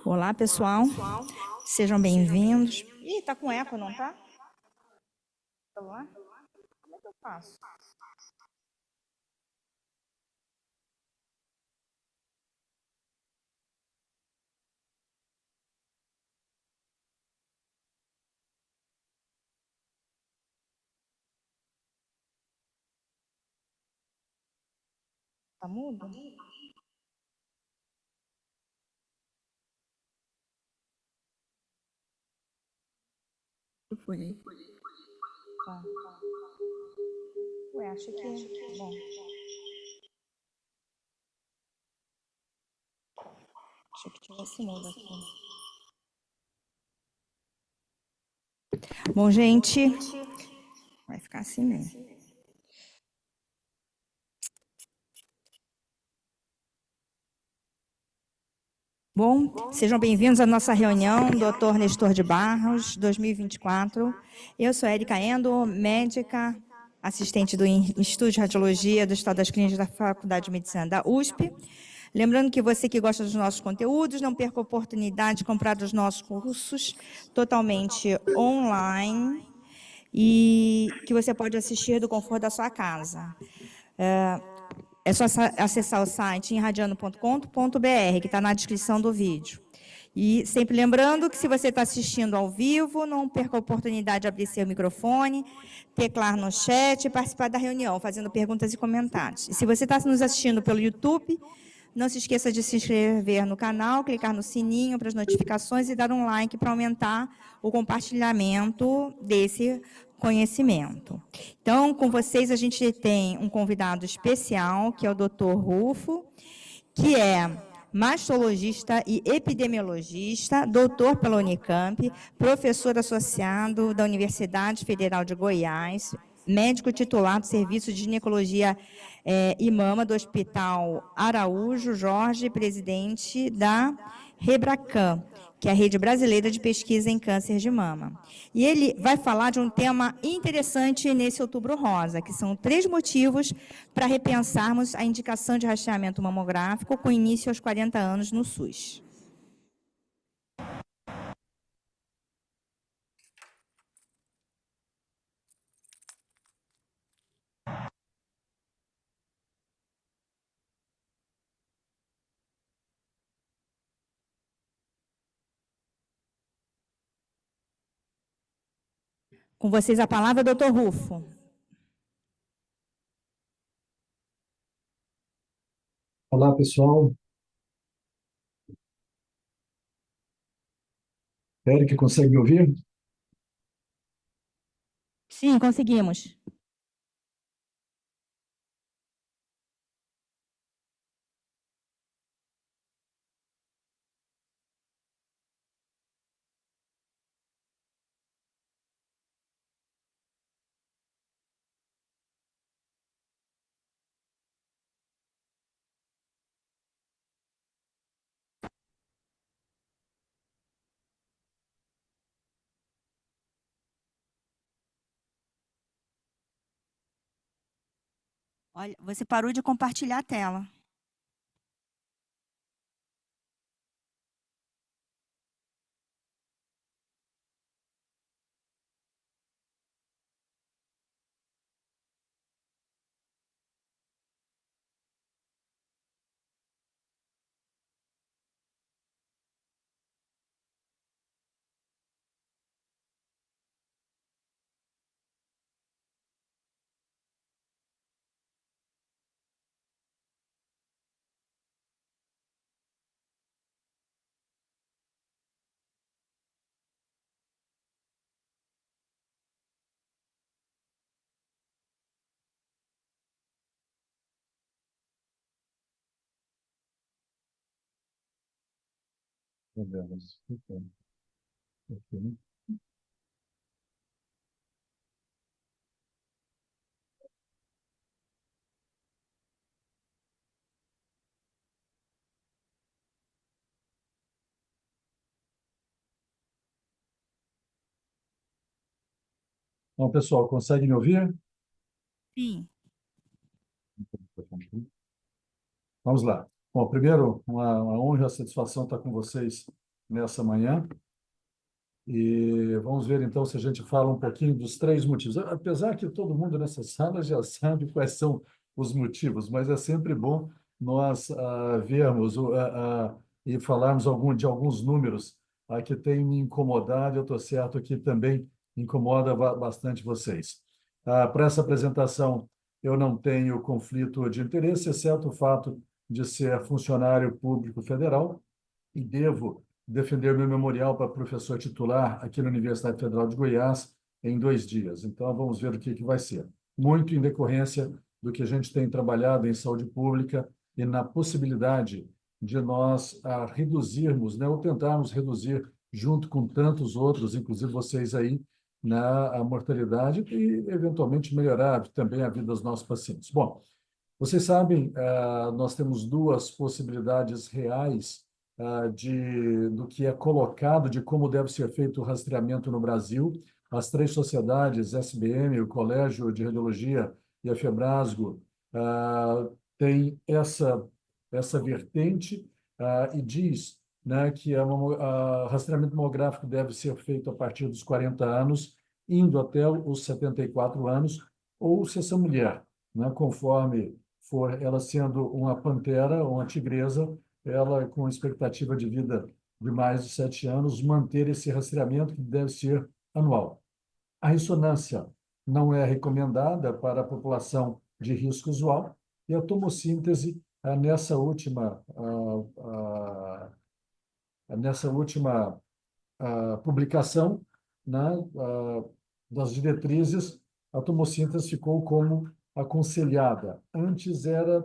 Olá, pessoal. Sejam bem-vindos. Ih, tá com eco, não tá? Celular? Como é que eu faço? Tá mudo? Foi. Tá. Ué, acho que... Bom. Achei que tivesse mudo aqui. Bom, gente, vai ficar assim mesmo. Bom, sejam bem-vindos à nossa reunião, Dr. Nestor de Barros, 2024. Eu sou Érica Endo, médica, assistente do Instituto de Radiologia do Estado das Clínicas da Faculdade de Medicina da USP. Lembrando que você que gosta dos nossos conteúdos, não perca a oportunidade de comprar os nossos cursos totalmente online e que você pode assistir do conforto da sua casa. É só acessar o site inradiano.com.br, que está na descrição do vídeo. E sempre lembrando que se você está assistindo ao vivo, não perca a oportunidade de abrir seu microfone, teclar no chat e participar da reunião, fazendo perguntas e comentários. E se você está nos assistindo pelo YouTube, não se esqueça de se inscrever no canal, clicar no sininho para as notificações e dar um like para aumentar o compartilhamento desse conhecimento. Então, com vocês, a gente tem um convidado especial, que é o Dr. Rufo, que é mastologista e epidemiologista, doutor pela Unicamp, professor associado da Universidade Federal de Goiás, médico titular do Serviço de Ginecologia e Mama do Hospital Araújo Jorge, presidente da Rebracan, que é a Rede Brasileira de Pesquisa em Câncer de Mama. E ele vai falar de um tema interessante nesse Outubro Rosa, que são 3 motivos para repensarmos a indicação de rastreamento mamográfico com início aos 40 anos no SUS. Com vocês a palavra, doutor Rufo. Olá, pessoal. Eric, consegue me ouvir? Sim, conseguimos. Olha, você parou de compartilhar a tela. Bom, pessoal, consegue me ouvir? Sim. Vamos lá. Bom, primeiro, uma honra e uma satisfação estar com vocês nessa manhã. E vamos ver, então, se a gente fala um pouquinho dos 3 motivos. Apesar que todo mundo nessa sala já sabe quais são os motivos, mas é sempre bom nós vermos e falarmos de alguns números que têm me incomodado. Eu estou certo que também incomoda bastante vocês. Para essa apresentação, eu não tenho conflito de interesse, exceto o fato de ser funcionário público federal e devo defender meu memorial para professor titular aqui na Universidade Federal de Goiás em 2 dias. Então, vamos ver o que vai ser. Muito em decorrência do que a gente tem trabalhado em saúde pública e na possibilidade de nós reduzirmos, né, ou tentarmos reduzir, junto com tantos outros, inclusive vocês aí, a mortalidade e, eventualmente, melhorar também a vida dos nossos pacientes. Bom, vocês sabem, nós temos 2 possibilidades reais do que é colocado, de como deve ser feito o rastreamento no Brasil. As 3 sociedades, SBM, o Colégio de Radiologia e a Febrasgo, têm essa vertente e diz, né, que o rastreamento mamográfico deve ser feito a partir dos 40 anos, indo até os 74 anos, ou se essa mulher, né, conforme for ela sendo uma pantera ou uma tigresa, ela com expectativa de vida de mais de 7 anos, manter esse rastreamento que deve ser anual. A ressonância não é recomendada para a população de risco usual e a tomossíntese, nessa última publicação, né, das diretrizes, a tomossíntese ficou como aconselhada. Antes era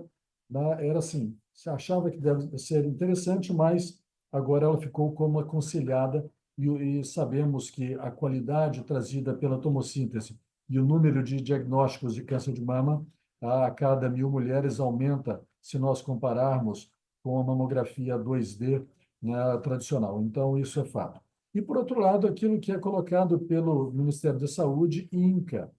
assim, se achava que deve ser interessante, mas agora ela ficou como aconselhada e sabemos que a qualidade trazida pela tomossíntese e o número de diagnósticos de câncer de mama a cada 1.000 mulheres aumenta se nós compararmos com a mamografia 2D, né, tradicional. Então, isso é fato. E, por outro lado, aquilo que é colocado pelo Ministério da Saúde, INCA,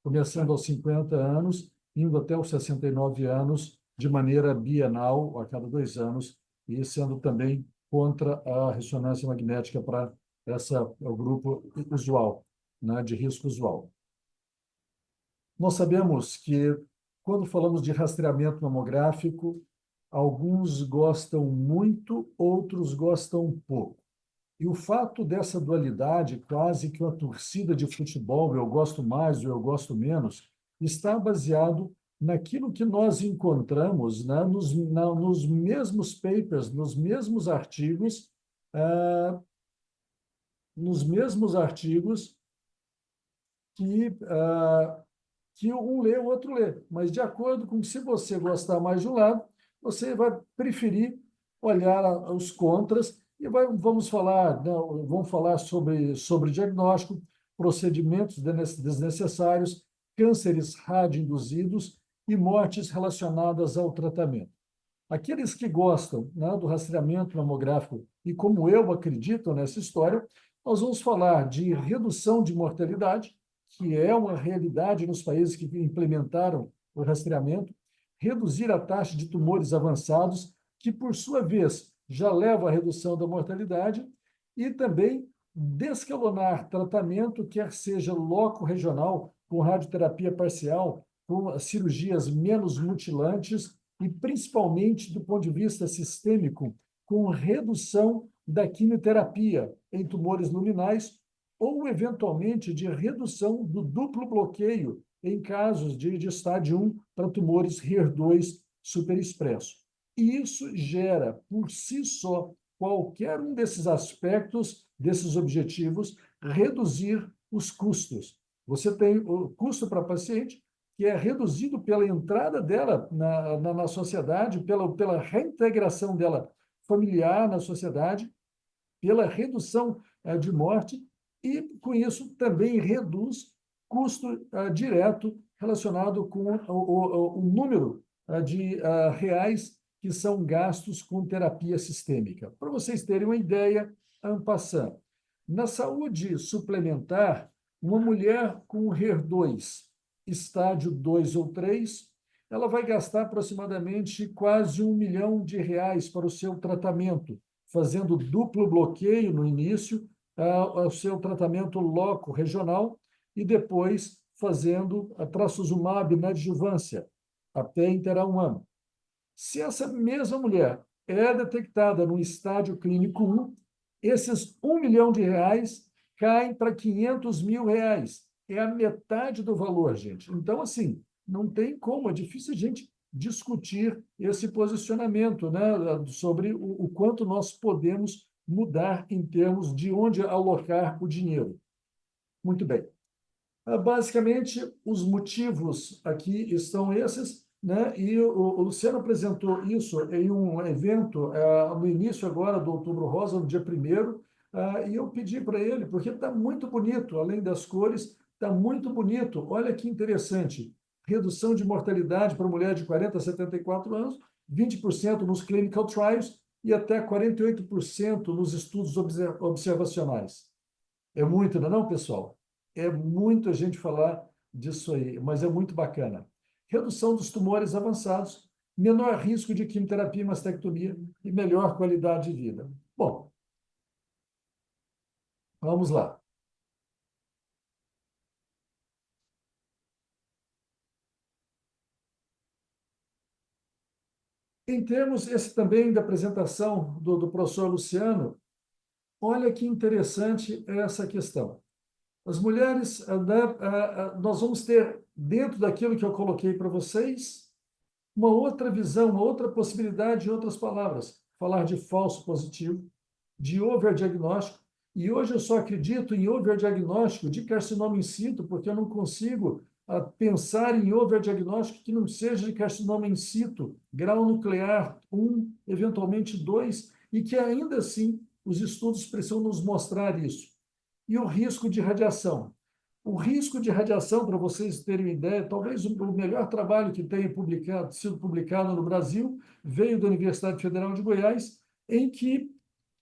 começando aos 50 anos, indo até os 69 anos, de maneira bienal, a cada 2 anos, e sendo também contra a ressonância magnética para o grupo usual, né, de risco usual. Nós sabemos que, quando falamos de rastreamento mamográfico, alguns gostam muito, outros gostam pouco. E o fato dessa dualidade, quase que uma torcida de futebol, eu gosto mais ou eu gosto menos, está baseado naquilo que nós encontramos, né, nos mesmos papers, nos mesmos artigos que, que um lê, o outro lê. Mas, de acordo com se você gostar mais de um lado, você vai preferir olhar os contras e vamos falar, né, vamos falar sobre diagnóstico, procedimentos desnecessários, cânceres radioinduzidos e mortes relacionadas ao tratamento. Aqueles que gostam, né, do rastreamento mamográfico e, como eu acredito nessa história, nós vamos falar de redução de mortalidade, que é uma realidade nos países que implementaram o rastreamento, reduzir a taxa de tumores avançados, que, por sua vez, já leva à redução da mortalidade, e também descalonar tratamento, quer seja loco-regional, com radioterapia parcial, com cirurgias menos mutilantes e, principalmente, do ponto de vista sistêmico, com redução da quimioterapia em tumores luminais ou, eventualmente, de redução do duplo bloqueio em casos de estágio 1 para tumores HER2 superexpressos. E isso gera, por si só, qualquer um desses aspectos, desses objetivos, reduzir os custos. Você tem o custo para a paciente, que é reduzido pela entrada dela na sociedade, pela reintegração dela familiar na sociedade, pela redução de morte, e, com isso, também reduz custo direto relacionado com o número de reais que são gastos com terapia sistêmica. Para vocês terem uma ideia, en passant, na saúde suplementar, uma mulher com HER2, estágio 2 ou 3, ela vai gastar aproximadamente quase R$ 1 milhão para o seu tratamento, fazendo duplo bloqueio no início, o seu tratamento loco regional, e depois fazendo a trastuzumab na adjuvância, até interar 1 ano. Se essa mesma mulher é detectada no estádio clínico 1, esses R$ 1 milhão caem para R$ 500 mil. É a metade do valor, gente. Então, assim, não tem como, é difícil a gente discutir esse posicionamento, né, sobre o quanto nós podemos mudar em termos de onde alocar o dinheiro. Muito bem. Basicamente, os motivos aqui estão esses, né? E o Luciano apresentou isso em um evento no início agora do Outubro Rosa, no dia 1º, e eu pedi para ele, porque está muito bonito, além das cores, está muito bonito. Olha que interessante. Redução de mortalidade para mulher de 40 a 74 anos, 20% nos clinical trials e até 48% nos estudos observacionais. É muito, não é não, pessoal? É muito a gente falar disso aí, mas é muito bacana. Redução dos tumores avançados, menor risco de quimioterapia e mastectomia e melhor qualidade de vida. Bom, vamos lá. Em termos, esse também da apresentação do professor Luciano, olha que interessante essa questão. As mulheres, nós vamos ter, dentro daquilo que eu coloquei para vocês, uma outra visão, uma outra possibilidade, em outras palavras, falar de falso positivo, de overdiagnóstico, e hoje eu só acredito em overdiagnóstico de carcinoma in situ, porque eu não consigo pensar em overdiagnóstico que não seja de carcinoma in situ, grau nuclear 1, eventualmente 2, e que ainda assim os estudos precisam nos mostrar isso. E o risco de radiação. O risco de radiação, para vocês terem uma ideia, talvez o melhor trabalho que tenha sido publicado no Brasil veio da Universidade Federal de Goiás, em que,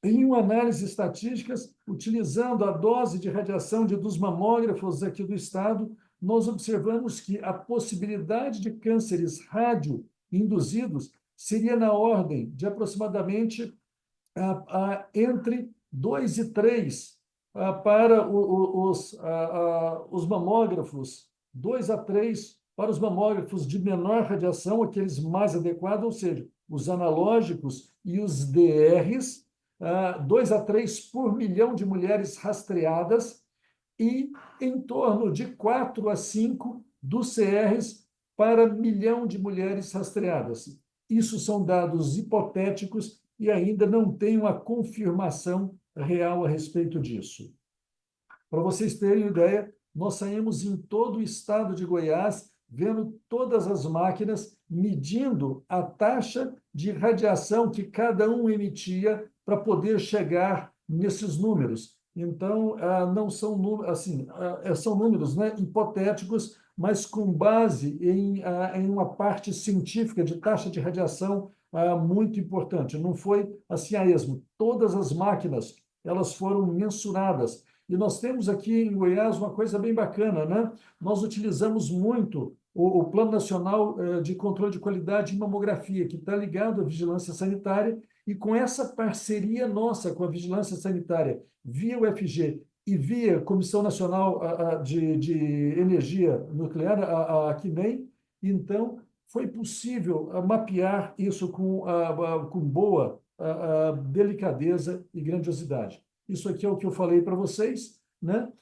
em uma análise estatísticas, utilizando a dose de radiação dos mamógrafos aqui do estado, nós observamos que a possibilidade de cânceres radioinduzidos seria na ordem de aproximadamente entre 2 e 3 para os mamógrafos, 2 a 3 para os mamógrafos de menor radiação, aqueles mais adequados, ou seja, os analógicos e os DRs, 2 a 3 por milhão de mulheres rastreadas, e em torno de 4 a 5 dos CRs para milhão de mulheres rastreadas. Isso são dados hipotéticos e ainda não tem uma confirmação real a respeito disso. Para vocês terem ideia, nós saímos em todo o estado de Goiás, vendo todas as máquinas, medindo a taxa de radiação que cada um emitia para poder chegar nesses números. Então, não são números, assim, são números, né, hipotéticos, mas com base em uma parte científica de taxa de radiação muito importante. Não foi assim a esmo. Todas as máquinas elas foram mensuradas. E nós temos aqui em Goiás uma coisa bem bacana, né? Nós utilizamos muito o Plano Nacional de Controle de Qualidade em Mamografia, que está ligado à vigilância sanitária, e com essa parceria nossa com a vigilância sanitária, via UFG e via Comissão Nacional de Energia Nuclear, a CNEM, então foi possível mapear isso com boa delicadeza e grandiosidade. Isso aqui é o que eu falei para vocês, né?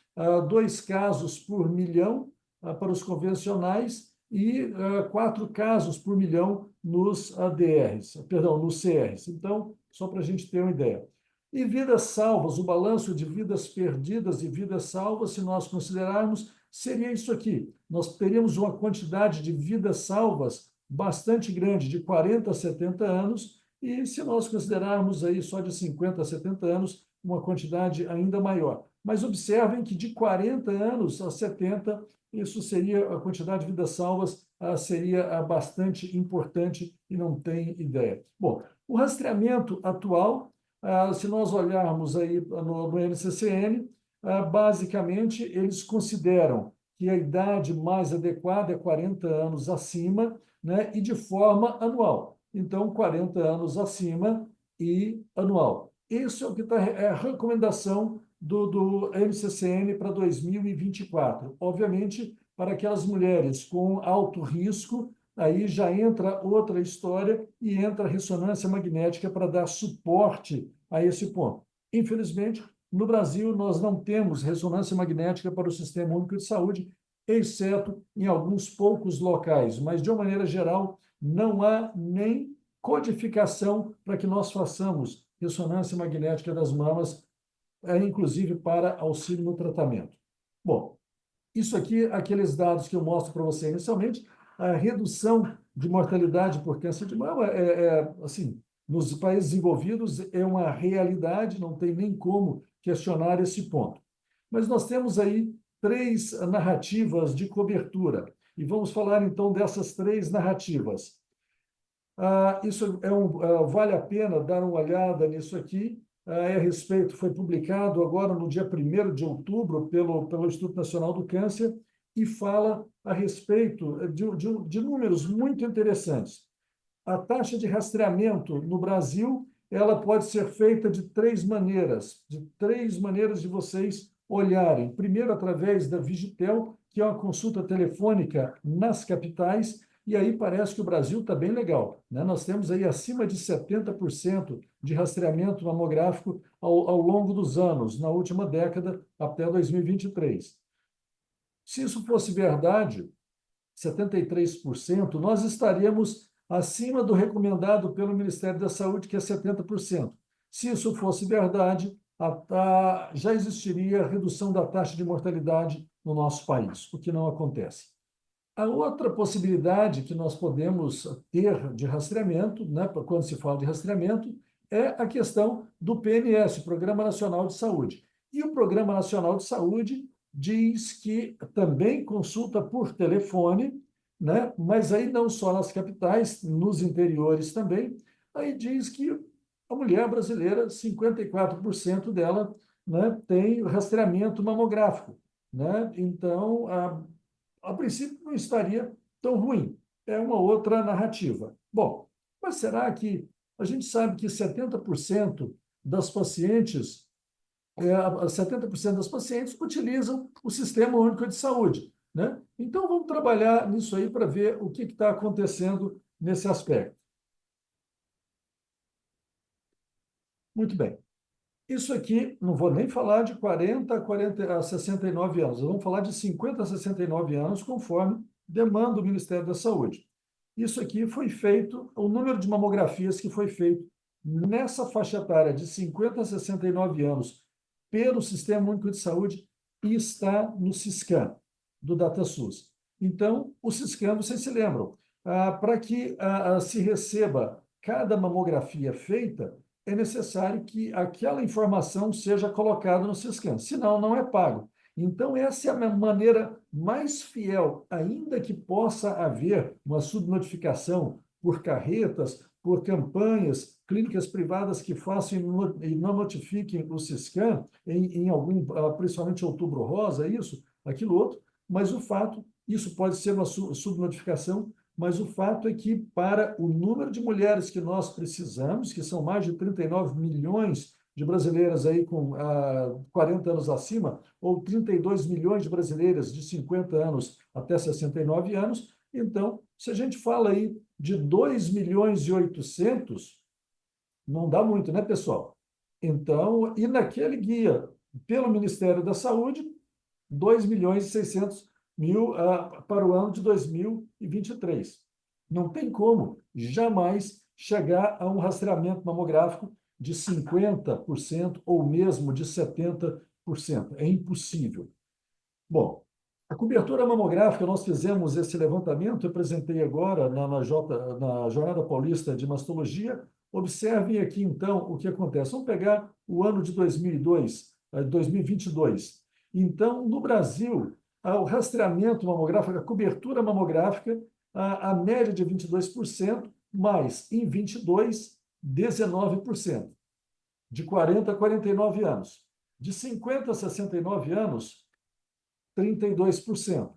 2 casos por milhão para os convencionais e 4 casos por milhão nos ADRs, perdão, nos CRs. Então, só para a gente ter uma ideia. E vidas salvas, o balanço de vidas perdidas e vidas salvas, se nós considerarmos, seria isso aqui. Nós teríamos uma quantidade de vidas salvas bastante grande, de 40 a 70 anos, e se nós considerarmos aí só de 50 a 70 anos, uma quantidade ainda maior. Mas observem que de 40 anos a 70, isso seria a quantidade de vidas salvas, seria bastante importante e não tem ideia. Bom, o rastreamento atual, se nós olharmos aí no NCCN, basicamente eles consideram que a idade mais adequada é 40 anos acima, né, e de forma anual. Então, 40 anos acima e anual. Isso é o que está, é a recomendação do MCCN para 2024. Obviamente, para aquelas mulheres com alto risco, aí já entra outra história e entra a ressonância magnética para dar suporte a esse ponto. Infelizmente, no Brasil, nós não temos ressonância magnética para o Sistema Único de Saúde, exceto em alguns poucos locais, mas, de uma maneira geral, não há nem codificação para que nós façamos ressonância magnética das mamas, inclusive para auxílio no tratamento. Bom, isso aqui, aqueles dados que eu mostro para você inicialmente, a redução de mortalidade por câncer de mama assim, nos países desenvolvidos é uma realidade, não tem nem como questionar esse ponto. Mas nós temos aí 3 narrativas de cobertura, e vamos falar então dessas 3 narrativas. Isso vale a pena dar uma olhada nisso aqui. A respeito, foi publicado agora no dia 1º de outubro pelo Instituto Nacional do Câncer e fala a respeito de números muito interessantes. A taxa de rastreamento no Brasil, ela pode ser feita de 3 maneiras, de vocês olharem. Primeiro, através da Vigitel, que é uma consulta telefônica nas capitais, e aí parece que o Brasil está bem legal, né? Nós temos aí acima de 70% de rastreamento mamográfico ao longo dos anos, na última década, até 2023. Se isso fosse verdade, 73%, nós estaríamos acima do recomendado pelo Ministério da Saúde, que é 70%. Se isso fosse verdade, já existiria redução da taxa de mortalidade no nosso país, o que não acontece. A outra possibilidade que nós podemos ter de rastreamento, né, quando se fala de rastreamento, é a questão do PNS, Programa Nacional de Saúde. E o Programa Nacional de Saúde diz que também consulta por telefone, né, mas aí não só nas capitais, nos interiores também, aí diz que a mulher brasileira, 54% dela, né, tem rastreamento mamográfico, né? Então, a princípio não estaria tão ruim. É uma outra narrativa. Bom, mas será que a gente sabe que 70% das pacientes, 70% das pacientes utilizam o Sistema Único de Saúde, né? Então vamos trabalhar nisso aí para ver o que está acontecendo nesse aspecto. Muito bem. Isso aqui, não vou nem falar de 40 a 69 anos, vamos falar de 50 a 69 anos, conforme demanda o Ministério da Saúde. Isso aqui foi feito, o número de mamografias que foi feito nessa faixa etária de 50 a 69 anos pelo Sistema Único de Saúde está no Siscam, do DataSUS. Então, o Siscam, vocês se lembram, para que se receba cada mamografia feita, é necessário que aquela informação seja colocada no Siscam, senão não é pago. Então, essa é a maneira mais fiel, ainda que possa haver uma subnotificação por carretas, por campanhas, clínicas privadas que façam e não notifiquem o Siscam, em algum, principalmente Outubro Rosa, isso, aquilo outro, mas o fato, isso pode ser uma subnotificação, mas o fato é que, para o número de mulheres que nós precisamos, que são mais de 39 milhões de brasileiras aí com 40 anos acima, ou 32 milhões de brasileiras de 50 anos até 69 anos, então, se a gente fala aí de 2 milhões e 800, não dá muito, né, pessoal? Então, e naquele guia, pelo Ministério da Saúde, 2 milhões e 600 mil para o ano de 2023. Não tem como jamais chegar a um rastreamento mamográfico de 50% ou mesmo de 70%. É impossível. Bom, a cobertura mamográfica, nós fizemos esse levantamento, eu apresentei agora na Jornada Paulista de Mastologia. Observem aqui, então, o que acontece. Vamos pegar o ano de 2022. Então, no Brasil, o rastreamento mamográfico, a cobertura mamográfica, a média de 22%, mas em 22, 19%, de 40 a 49 anos. De 50 a 69 anos, 32%.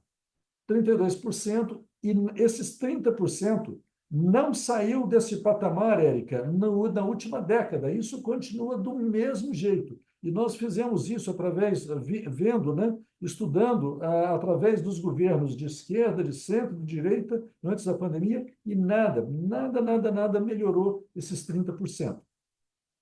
32%, e esses 30% não saiu desse patamar, Érica, na última década. Isso continua do mesmo jeito. E nós fizemos isso através, vendo, né, estudando, através dos governos de esquerda, de centro, de direita, antes da pandemia, e nada melhorou esses 30%.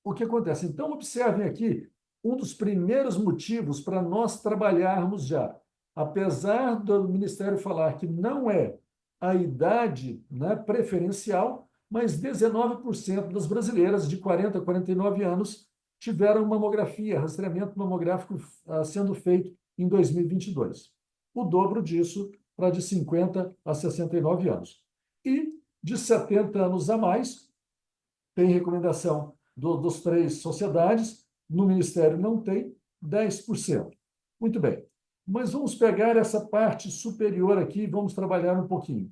O que acontece? Então, observem aqui um dos primeiros motivos para nós trabalharmos já. Apesar do Ministério falar que não é a idade, né, preferencial, mas 19% das brasileiras de 40 a 49 anos tiveram mamografia, rastreamento mamográfico sendo feito em 2022. O dobro disso para de 50 a 69 anos. E de 70 anos a mais, tem recomendação dos três sociedades, no Ministério não tem, 10%. Muito bem. Mas vamos pegar essa parte superior aqui e vamos trabalhar um pouquinho.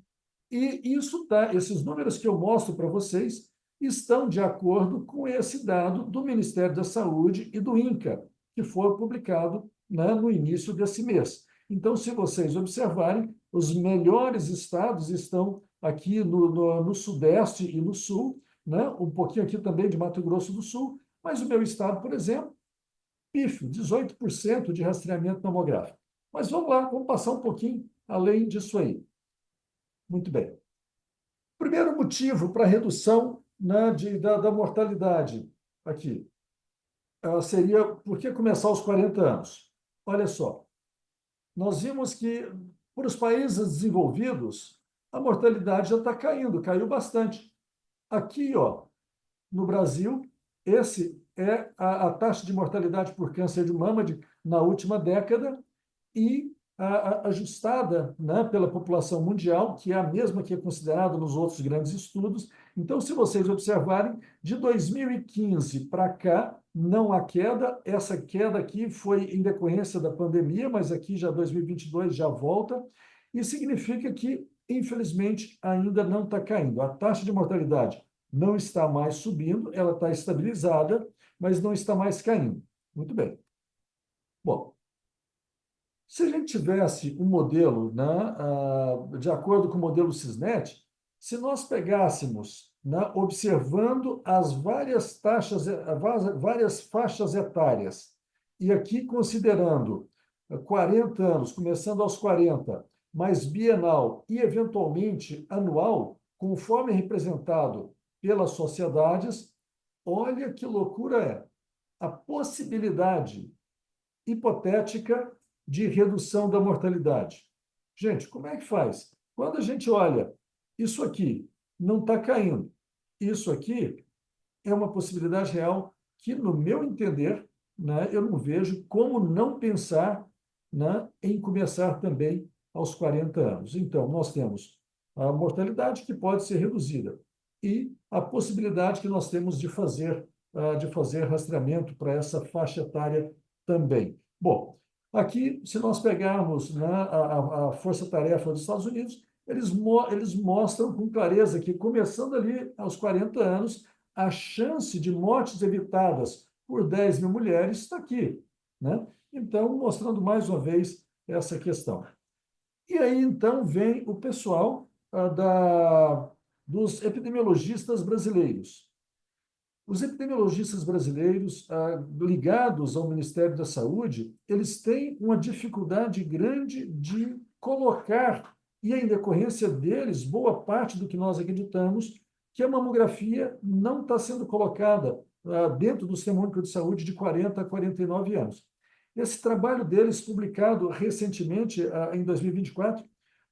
E isso tá, esses números que eu mostro para vocês estão de acordo com esse dado do Ministério da Saúde e do INCA, que foi publicado, né, no início desse mês. Então, se vocês observarem, os melhores estados estão aqui no Sudeste e no Sul, né, um pouquinho aqui também de Mato Grosso do Sul, mas o meu estado, por exemplo, pífio, 18% de rastreamento mamográfico. Mas vamos lá, vamos passar um pouquinho além disso aí. Muito bem. Primeiro motivo para a redução, né, da mortalidade aqui seria por que começar aos 40 anos? Olha só, nós vimos que, por os países desenvolvidos, a mortalidade já está caindo, caiu bastante. Aqui, ó, no Brasil, esse é a taxa de mortalidade por câncer de mama na última década e ajustada, né, pela população mundial, que é a mesma que é considerada nos outros grandes estudos. Então, se vocês observarem, de 2015 para cá, não há queda. Essa queda aqui foi em decorrência da pandemia, mas aqui já 2022 já volta, e significa que, infelizmente, ainda não está caindo. A taxa de mortalidade não está mais subindo, ela está estabilizada, mas não está mais caindo. Muito bem. Bom, se a gente tivesse um modelo, né, de acordo com o modelo Cisnet, se nós pegássemos, né, observando as várias várias faixas etárias, e aqui considerando 40 anos, começando aos 40, mais bienal e, eventualmente, anual, conforme representado pelas sociedades, olha que loucura é a possibilidade hipotética de redução da mortalidade. Gente, como é que faz? Quando a gente olha, isso aqui não está caindo, isso aqui é uma possibilidade real que, no meu entender, né, eu não vejo como não pensar, né, em começar também aos 40 anos. Então, nós temos a mortalidade que pode ser reduzida e a possibilidade que nós temos de fazer rastreamento para essa faixa etária também. Bom, aqui, se nós pegarmos, né, a força-tarefa dos Estados Unidos, eles mostram com clareza que, começando ali aos 40 anos, a chance de mortes evitadas por 10 mil mulheres está aqui, né? Então, mostrando mais uma vez essa questão. E aí, então, vem o pessoal dos epidemiologistas brasileiros. Os epidemiologistas brasileiros, ligados ao Ministério da Saúde, eles têm uma dificuldade grande de colocar, e em decorrência deles, boa parte do que nós acreditamos, que a mamografia não está sendo colocada dentro do Sistema Único de Saúde de 40 a 49 anos. Esse trabalho deles, publicado recentemente, em 2024,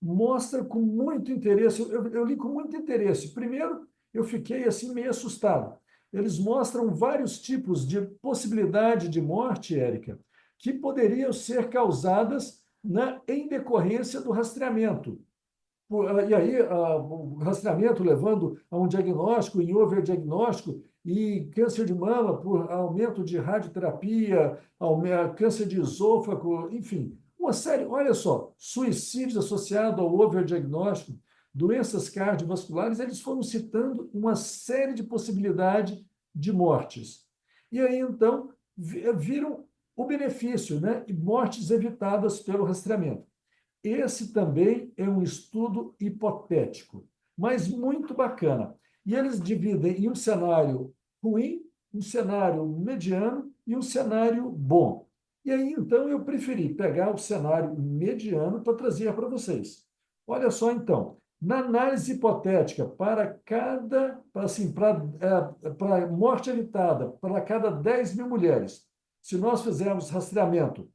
mostra com muito interesse, eu li com muito interesse. Primeiro, eu fiquei assim meio assustado. Eles mostram vários tipos de possibilidade de morte, Érica, que poderiam ser causadas, né, em decorrência do rastreamento. E aí, o rastreamento levando a um diagnóstico em overdiagnóstico e câncer de mama por aumento de radioterapia, câncer de esôfago, enfim. Uma série, olha só, suicídios associados ao overdiagnóstico, doenças cardiovasculares, eles foram citando uma série de possibilidades de mortes. E aí, então, viram o benefício, né? Mortes evitadas pelo rastreamento. Esse também é um estudo hipotético. mas muito bacana. E eles dividem em um cenário ruim, um cenário mediano e um cenário bom. E aí, então, eu preferi pegar o cenário mediano para trazer para vocês. Olha só, então, na análise hipotética, para morte evitada, para cada 10 mil mulheres, se nós fizermos rastreamento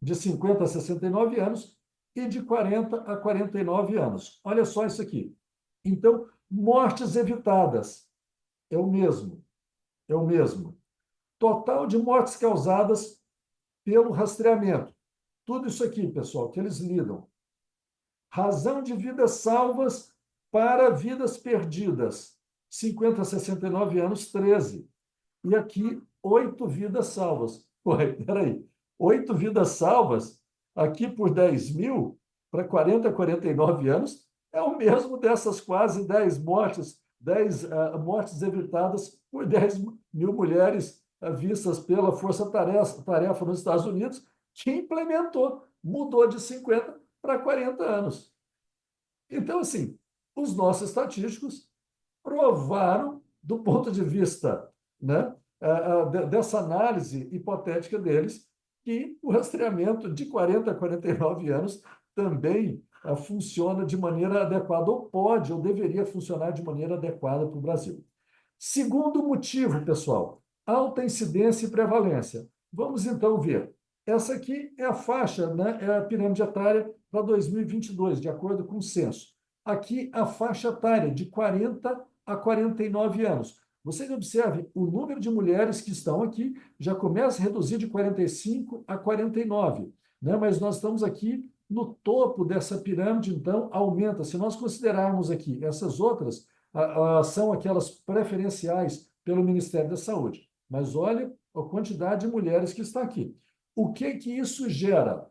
de 50 a 69 anos e de 40 a 49 anos. Olha só isso aqui. Então, mortes evitadas é o mesmo, é o mesmo. Total de mortes causadas pelo rastreamento. Tudo isso aqui, pessoal, que eles lidam. Razão de vidas salvas para vidas perdidas. 50 a 69 anos, 13. E aqui, 8 vidas salvas. Ué, peraí. 8 vidas salvas, aqui por 10 mil, para 40 a 49 anos, é o mesmo dessas quase 10 mortes, 10 mortes evitadas por 10 mil mulheres vistas pela Força Tarefa nos Estados Unidos, que implementou, mudou de 50 para 40 anos. Então, assim, os nossos estatísticos provaram, do ponto de vista, né, dessa análise hipotética deles, que o rastreamento de 40 a 49 anos também funciona de maneira adequada, ou pode, ou deveria funcionar de maneira adequada para o Brasil. Segundo motivo, pessoal, alta incidência e prevalência. Vamos então ver. Essa aqui é a faixa, né, é a pirâmide etária para 2022, de acordo com o censo. Aqui a faixa etária de 40 a 49 anos. Vocês observem, o número de mulheres que estão aqui já começa a reduzir de 45 a 49, né? Mas nós estamos aqui no topo dessa pirâmide, então aumenta. Se nós considerarmos aqui essas outras, são aquelas preferenciais pelo Ministério da Saúde. Mas olha a quantidade de mulheres que está aqui. O que isso gera?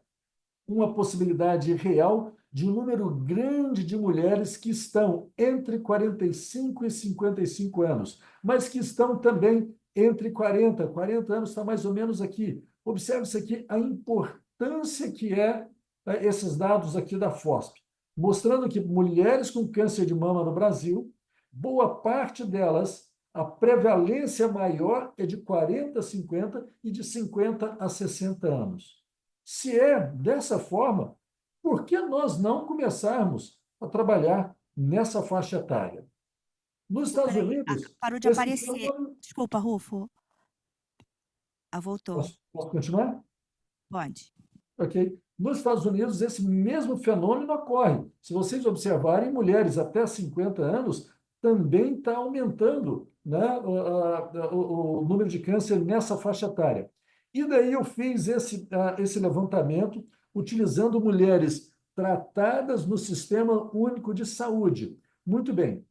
Uma possibilidade real de um número grande de mulheres que estão entre 45 e 55 anos, mas que estão também entre 40 anos está mais ou menos aqui. Observe-se aqui a importância que esses dados aqui da FOSP, mostrando que mulheres com câncer de mama no Brasil, boa parte delas, a prevalência maior é de 40 a 50 e de 50 a 60 anos. Se é dessa forma, por que nós não começarmos a trabalhar nessa faixa etária? Nos Estados Peraí, Unidos, parou de esse aparecer. fenômeno... Desculpa, Rufo. Voltou. Posso continuar? Pode. Ok. Nos Estados Unidos, esse mesmo fenômeno ocorre. Se vocês observarem, mulheres até 50 anos também está aumentando, né, o número de câncer nessa faixa etária. E daí eu fiz esse levantamento utilizando mulheres tratadas no Sistema Único de Saúde. Muito bem.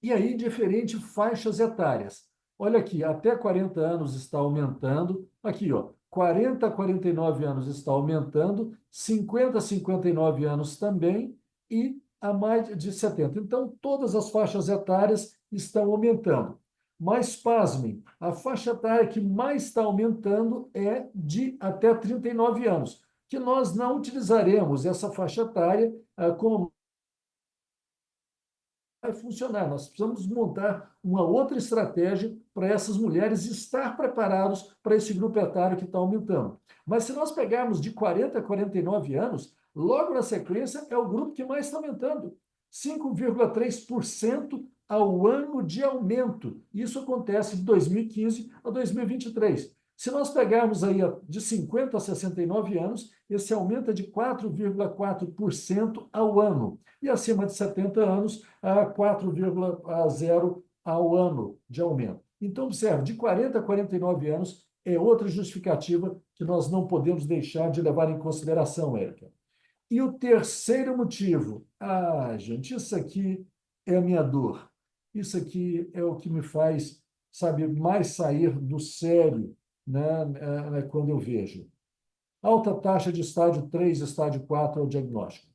E aí, diferentes faixas etárias. Olha aqui, até 40 anos está aumentando. Aqui, ó, 40 a 49 anos está aumentando, 50 a 59 anos também, e a mais de 70. Então, todas as faixas etárias estão aumentando. Mas, pasmem, a faixa etária que mais está aumentando é de até 39 anos, que nós não utilizaremos essa faixa etária como vai funcionar. Nós precisamos montar uma outra estratégia para essas mulheres estar preparados para esse grupo etário que está aumentando. Mas se nós pegarmos de 40 a 49 anos, logo na sequência é o grupo que mais está aumentando. 5,3% ao ano de aumento. Isso acontece de 2015 a 2023. Se nós pegarmos aí de 50 a 69 anos, esse aumento é de 4,4% ao ano. E acima de 70 anos, 4,0% ao ano de aumento. Então, observe, de 40 a 49 anos é outra justificativa que nós não podemos deixar de levar em consideração, Érica. E o terceiro motivo, gente, isso aqui é a minha dor. Isso aqui é o que me faz, sabe, mais sair do sério, né, quando eu vejo. Alta taxa de estágio 3, estágio 4 é o diagnóstico.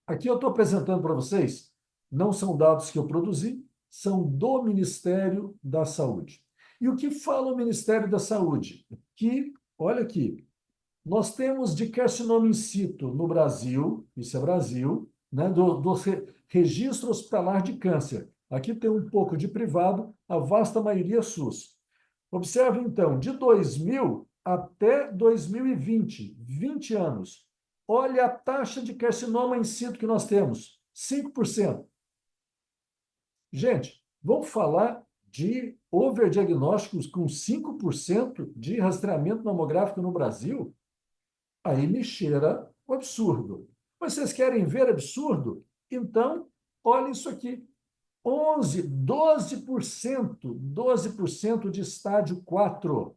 Aqui eu estou apresentando para vocês, não são dados que eu produzi, são do Ministério da Saúde. E o que fala o Ministério da Saúde? Que, olha aqui, nós temos de carcinoma in situ no Brasil, isso é Brasil, né, do registro hospitalar de câncer. Aqui tem um pouco de privado, a vasta maioria SUS. Observe, então, de 2000 até 2020, 20 anos. Olha a taxa de carcinoma in situ que nós temos, 5%. Gente, vamos falar de overdiagnósticos com 5% de rastreamento mamográfico no Brasil? Aí me cheira o absurdo. Vocês querem ver absurdo? Então, olha isso aqui. 12% de estádio 4.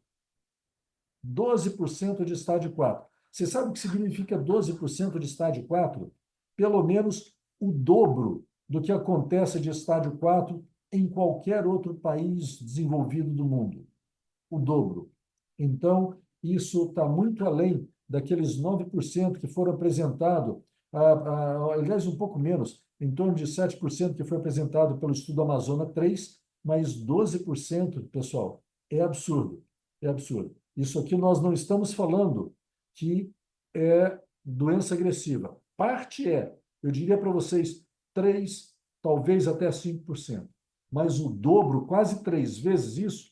12% de estádio 4. Você sabe o que significa 12% de estádio 4? Pelo menos o dobro do que acontece de estádio 4 em qualquer outro país desenvolvido do mundo. O dobro. Então, isso está muito além daqueles 9% que foram apresentados, aliás, um pouco menos, em torno de 7% que foi apresentado pelo estudo Amazônia 3, mas 12%, pessoal, é absurdo. É absurdo. Isso aqui nós não estamos falando que é doença agressiva. Parte é, eu diria para vocês, 3, talvez até 5%. Mas o dobro, quase 3 vezes isso,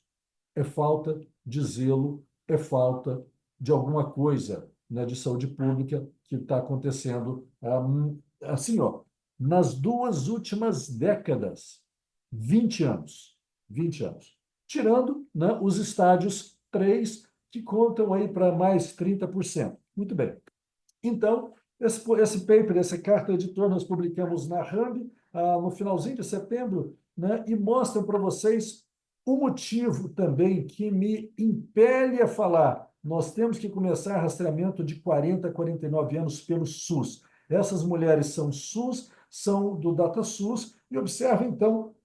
é falta de zelo, é falta de alguma coisa, né, de saúde pública que está acontecendo assim, ó, nas 2 últimas décadas, 20 anos, 20 anos. Tirando, né, os estádios 3, que contam aí para mais 30%. Muito bem. Então, esse paper, essa carta editor, nós publicamos na RAMB no finalzinho de setembro, né, e mostram para vocês o motivo também que me impele a falar. Nós temos que começar rastreamento de 40 a 49 anos pelo SUS. Essas mulheres são SUS, são do DataSUS, e observe, então,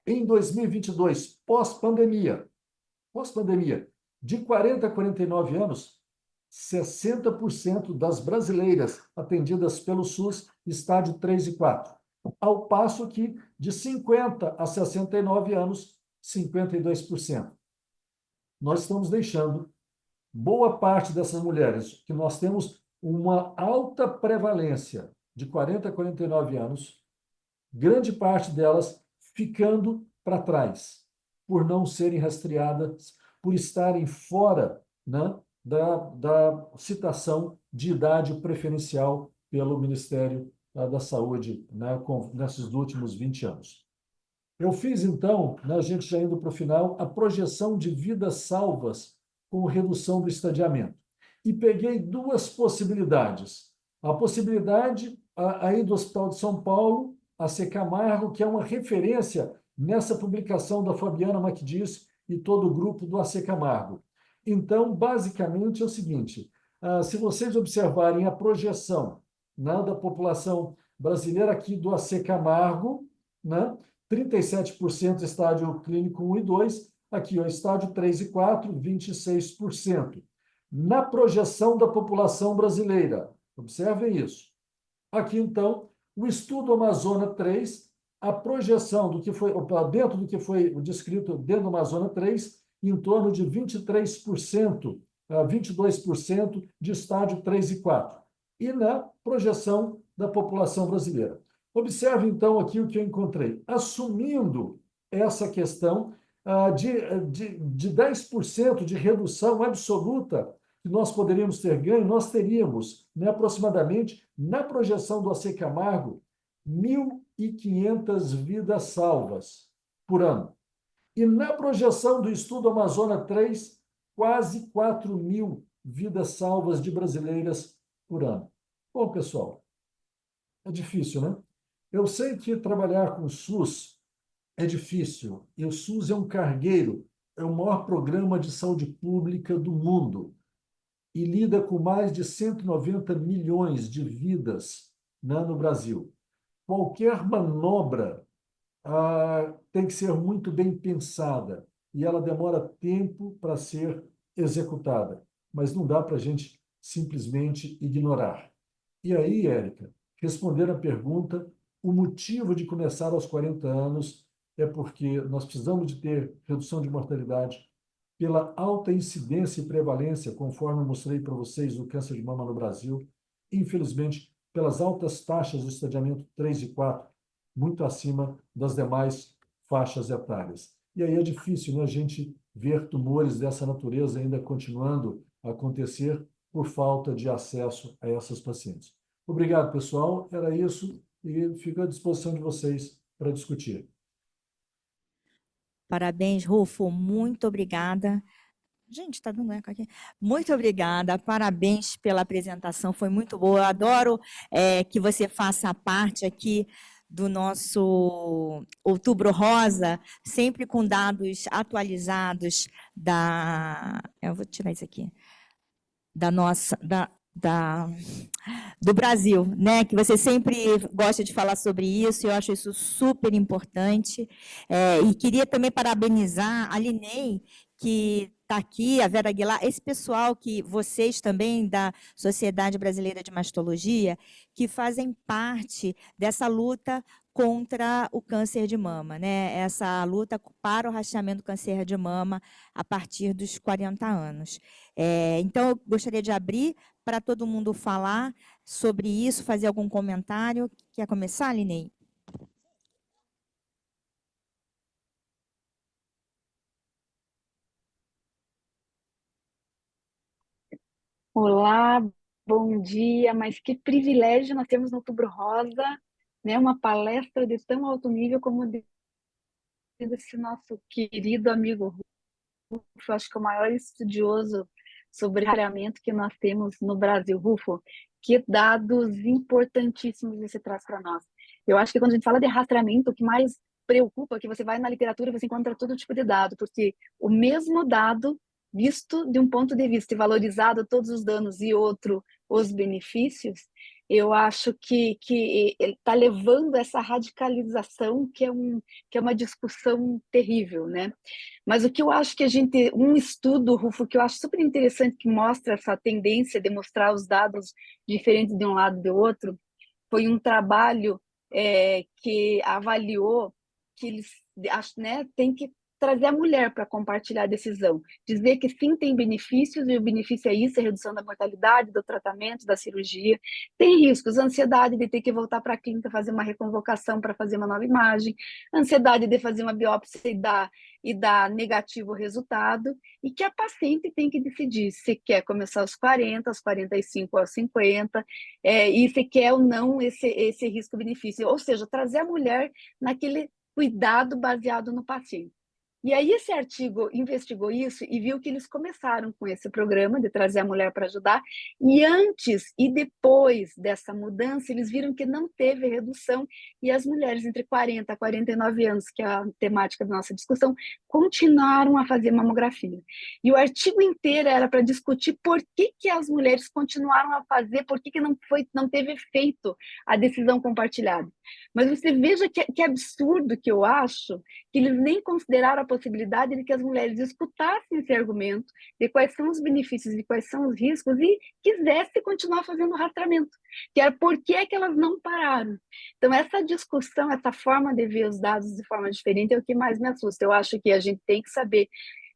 em 2022, pós-pandemia, de 40 a 49 anos, 60% das brasileiras atendidas pelo SUS, estádio 3 e 4. Ao passo que, de 50 a 69 anos, 52%. Nós estamos deixando boa parte dessas mulheres, que nós temos uma alta prevalência de 40 a 49 anos, grande parte delas ficando para trás, por não serem rastreadas, por estarem fora, né, da citação de idade preferencial pelo Ministério da Saúde, né, nesses últimos 20 anos. Eu fiz, então, né, a gente já indo para o final, a projeção de vidas salvas com redução do estadiamento. E peguei 2 possibilidades. A possibilidade aí do Hospital de São Paulo, a AC Camargo, que é uma referência nessa publicação da Fabiana Macdiz e todo o grupo do AC Camargo. Então, basicamente, é o seguinte, se vocês observarem a projeção, né, da população brasileira aqui do AC Camargo, né, 37% estádio clínico 1 e 2, aqui, ó, estádio 3 e 4, 26%. Na projeção da população brasileira, observem isso. Aqui, então, o estudo Amazônia 3, a projeção do que foi, dentro do que foi descrito dentro do Amazônia 3, em torno de 23%, 22% de estádio 3 e 4. E na projeção da população brasileira. Observe, então, aqui o que eu encontrei. Assumindo essa questão de 10% de redução absoluta que nós poderíamos ter ganho, nós teríamos, né, aproximadamente, na projeção do AC Camargo, 1.500 vidas salvas por ano. E na projeção do estudo Amazônia 3, quase 4.000 vidas salvas de brasileiras por ano. Bom, pessoal, é difícil, né? Eu sei que trabalhar com o SUS é difícil, e o SUS é um cargueiro, é o maior programa de saúde pública do mundo, e lida com mais de 190 milhões de vidas, né, no Brasil. Qualquer manobra tem que ser muito bem pensada, e ela demora tempo para ser executada, mas não dá para a gente simplesmente ignorar. E aí, Érica, responder a pergunta, o motivo de começar aos 40 anos é porque nós precisamos de ter redução de mortalidade pela alta incidência e prevalência, conforme eu mostrei para vocês, do câncer de mama no Brasil. Infelizmente, pelas altas taxas de estadiamento 3 e 4, muito acima das demais faixas etárias. E aí é difícil, né, a gente ver tumores dessa natureza ainda continuando a acontecer por falta de acesso a essas pacientes. Obrigado, pessoal. Era isso e fico à disposição de vocês para discutir. Parabéns, Rufo. Muito obrigada. Gente, está dando eco aqui. Muito obrigada, parabéns pela apresentação, foi muito boa. Eu adoro que você faça parte aqui do nosso Outubro Rosa, sempre com dados atualizados eu vou tirar isso aqui, do Brasil, né? Que você sempre gosta de falar sobre isso, eu acho isso super importante. E queria também parabenizar a Linei, que está aqui, a Vera Aguilar, esse pessoal que vocês também, da Sociedade Brasileira de Mastologia, que fazem parte dessa luta contra o câncer de mama, né? Essa luta para o rastreamento do câncer de mama a partir dos 40 anos. Então, eu gostaria de abrir para todo mundo falar sobre isso, fazer algum comentário. Quer começar, Linei? Olá, bom dia, mas que privilégio nós temos no Outubro Rosa, né? Uma palestra de tão alto nível como desse nosso querido amigo Rufo, acho que é o maior estudioso sobre rastreamento que nós temos no Brasil. Rufo, que dados importantíssimos você traz para nós. Eu acho que quando a gente fala de rastreamento, o que mais preocupa é que você vai na literatura e você encontra todo tipo de dado, porque o mesmo dado, visto de um ponto de vista e valorizado todos os danos e outro os benefícios, eu acho que ele está levando essa radicalização que é uma discussão terrível, né? Mas o que eu acho que um estudo, Rufo, que eu acho super interessante, que mostra essa tendência de mostrar os dados diferentes de um lado e do outro, foi um trabalho que avaliou que eles, acho, né, tem que trazer a mulher para compartilhar a decisão, dizer que sim, tem benefícios, e o benefício é isso, a redução da mortalidade, do tratamento, da cirurgia, tem riscos, ansiedade de ter que voltar para a clínica, fazer uma reconvocação para fazer uma nova imagem, ansiedade de fazer uma biópsia e dar negativo o resultado, e que a paciente tem que decidir se quer começar aos 40, aos 45, aos 50, e se quer ou não esse risco-benefício, ou seja, trazer a mulher naquele cuidado baseado no paciente. E aí esse artigo investigou isso e viu que eles começaram com esse programa de trazer a mulher para ajudar, e antes e depois dessa mudança, eles viram que não teve redução, e as mulheres entre 40 e 49 anos, que é a temática da nossa discussão, continuaram a fazer mamografia. E o artigo inteiro era para discutir por que as mulheres continuaram a fazer, por que não teve efeito a decisão compartilhada. Mas você veja que absurdo que eu acho, que eles nem consideraram a possibilidade de que as mulheres escutassem esse argumento de quais são os benefícios e quais são os riscos e quisessem continuar fazendo o rastreamento, que era por que elas não pararam. Então, essa discussão, essa forma de ver os dados de forma diferente é o que mais me assusta. Eu acho que a gente tem que saber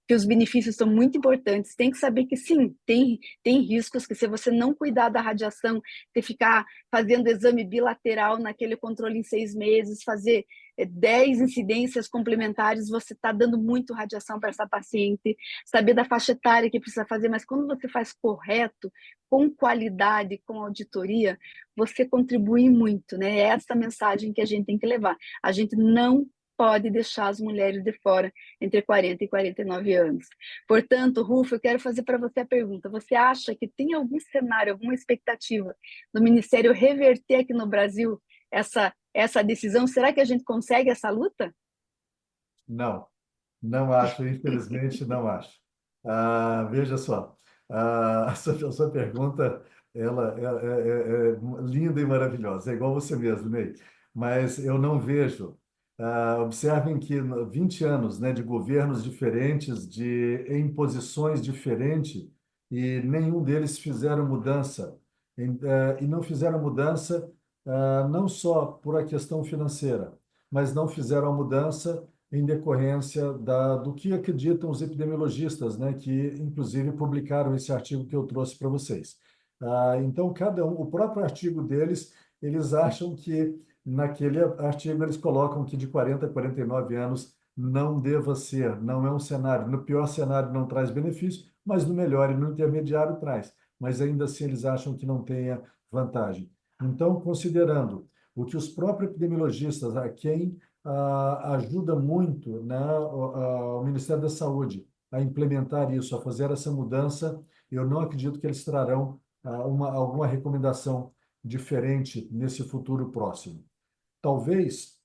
que os benefícios são muito importantes, tem que saber que sim, tem riscos, que se você não cuidar da radiação, você ficar fazendo exame bilateral naquele controle em 6 meses, fazer 10 incidências complementares, você está dando muito radiação para essa paciente, saber da faixa etária que precisa fazer, mas quando você faz correto, com qualidade, com auditoria, você contribui muito, né? É essa mensagem que a gente tem que levar. A gente não pode deixar as mulheres de fora entre 40 e 49 anos. Portanto, Rufo, eu quero fazer para você a pergunta. Você acha que tem algum cenário, alguma expectativa do Ministério reverter aqui no Brasil essa decisão? Será que a gente consegue essa luta? Não, não acho, infelizmente não acho. Veja só, a sua pergunta ela é linda e maravilhosa, é igual você mesmo, Ney. Mas eu não vejo. Observem que 20 anos, né, de governos diferentes, em posições diferentes, e nenhum deles fizeram mudança. E não fizeram mudança não só por a questão financeira, mas não fizeram a mudança em decorrência do que acreditam os epidemiologistas, né, que inclusive publicaram esse artigo que eu trouxe para vocês. Então, cada um, o próprio artigo deles, eles acham que naquele artigo eles colocam que de 40 a 49 anos não deva ser, não é um cenário. No pior cenário não traz benefício, mas no melhor e no intermediário traz. Mas ainda assim eles acham que não tenha vantagem. Então, considerando o que os próprios epidemiologistas, a quem ajuda muito, né, o Ministério da Saúde a implementar isso, a fazer essa mudança, eu não acredito que eles trarão alguma recomendação diferente nesse futuro próximo. Talvez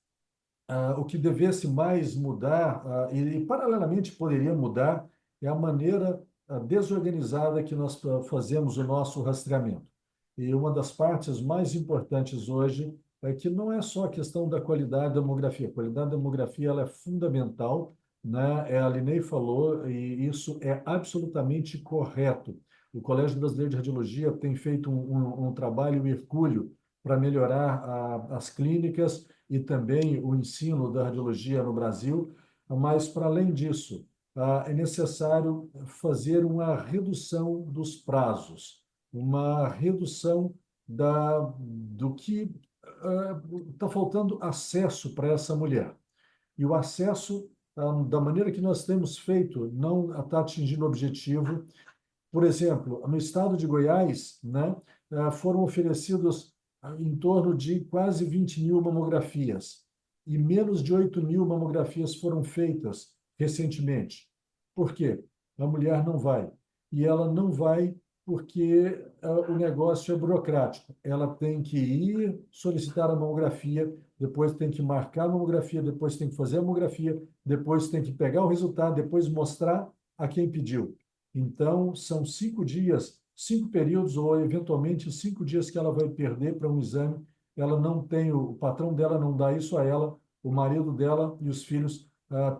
o que devesse mais mudar, e paralelamente poderia mudar, é a maneira desorganizada que nós fazemos o nosso rastreamento. E uma das partes mais importantes hoje é que não é só a questão da qualidade da demografia. A qualidade da demografia ela é fundamental, né? A Linei falou, e isso é absolutamente correto. O Colégio Brasileiro de Radiologia tem feito um trabalho hercúleo para melhorar as clínicas e também o ensino da radiologia no Brasil, mas, para além disso, é necessário fazer uma redução dos prazos, uma redução do que está faltando acesso para essa mulher. E o acesso, da maneira que nós temos feito, não está atingindo o objetivo. Por exemplo, no estado de Goiás, né, foram oferecidos em torno de quase 20 mil mamografias e menos de 8 mil mamografias foram feitas recentemente. Por quê? A mulher não vai. E ela não vai porque o negócio é burocrático. Ela tem que ir solicitar a mamografia, depois tem que marcar a mamografia, depois tem que fazer a mamografia, depois tem que pegar o resultado, depois mostrar a quem pediu. Então, são 5 dias, 5 períodos, ou eventualmente 5 dias que ela vai perder para um exame. Ela não tem, o patrão dela não dá isso a ela, o marido dela e os filhos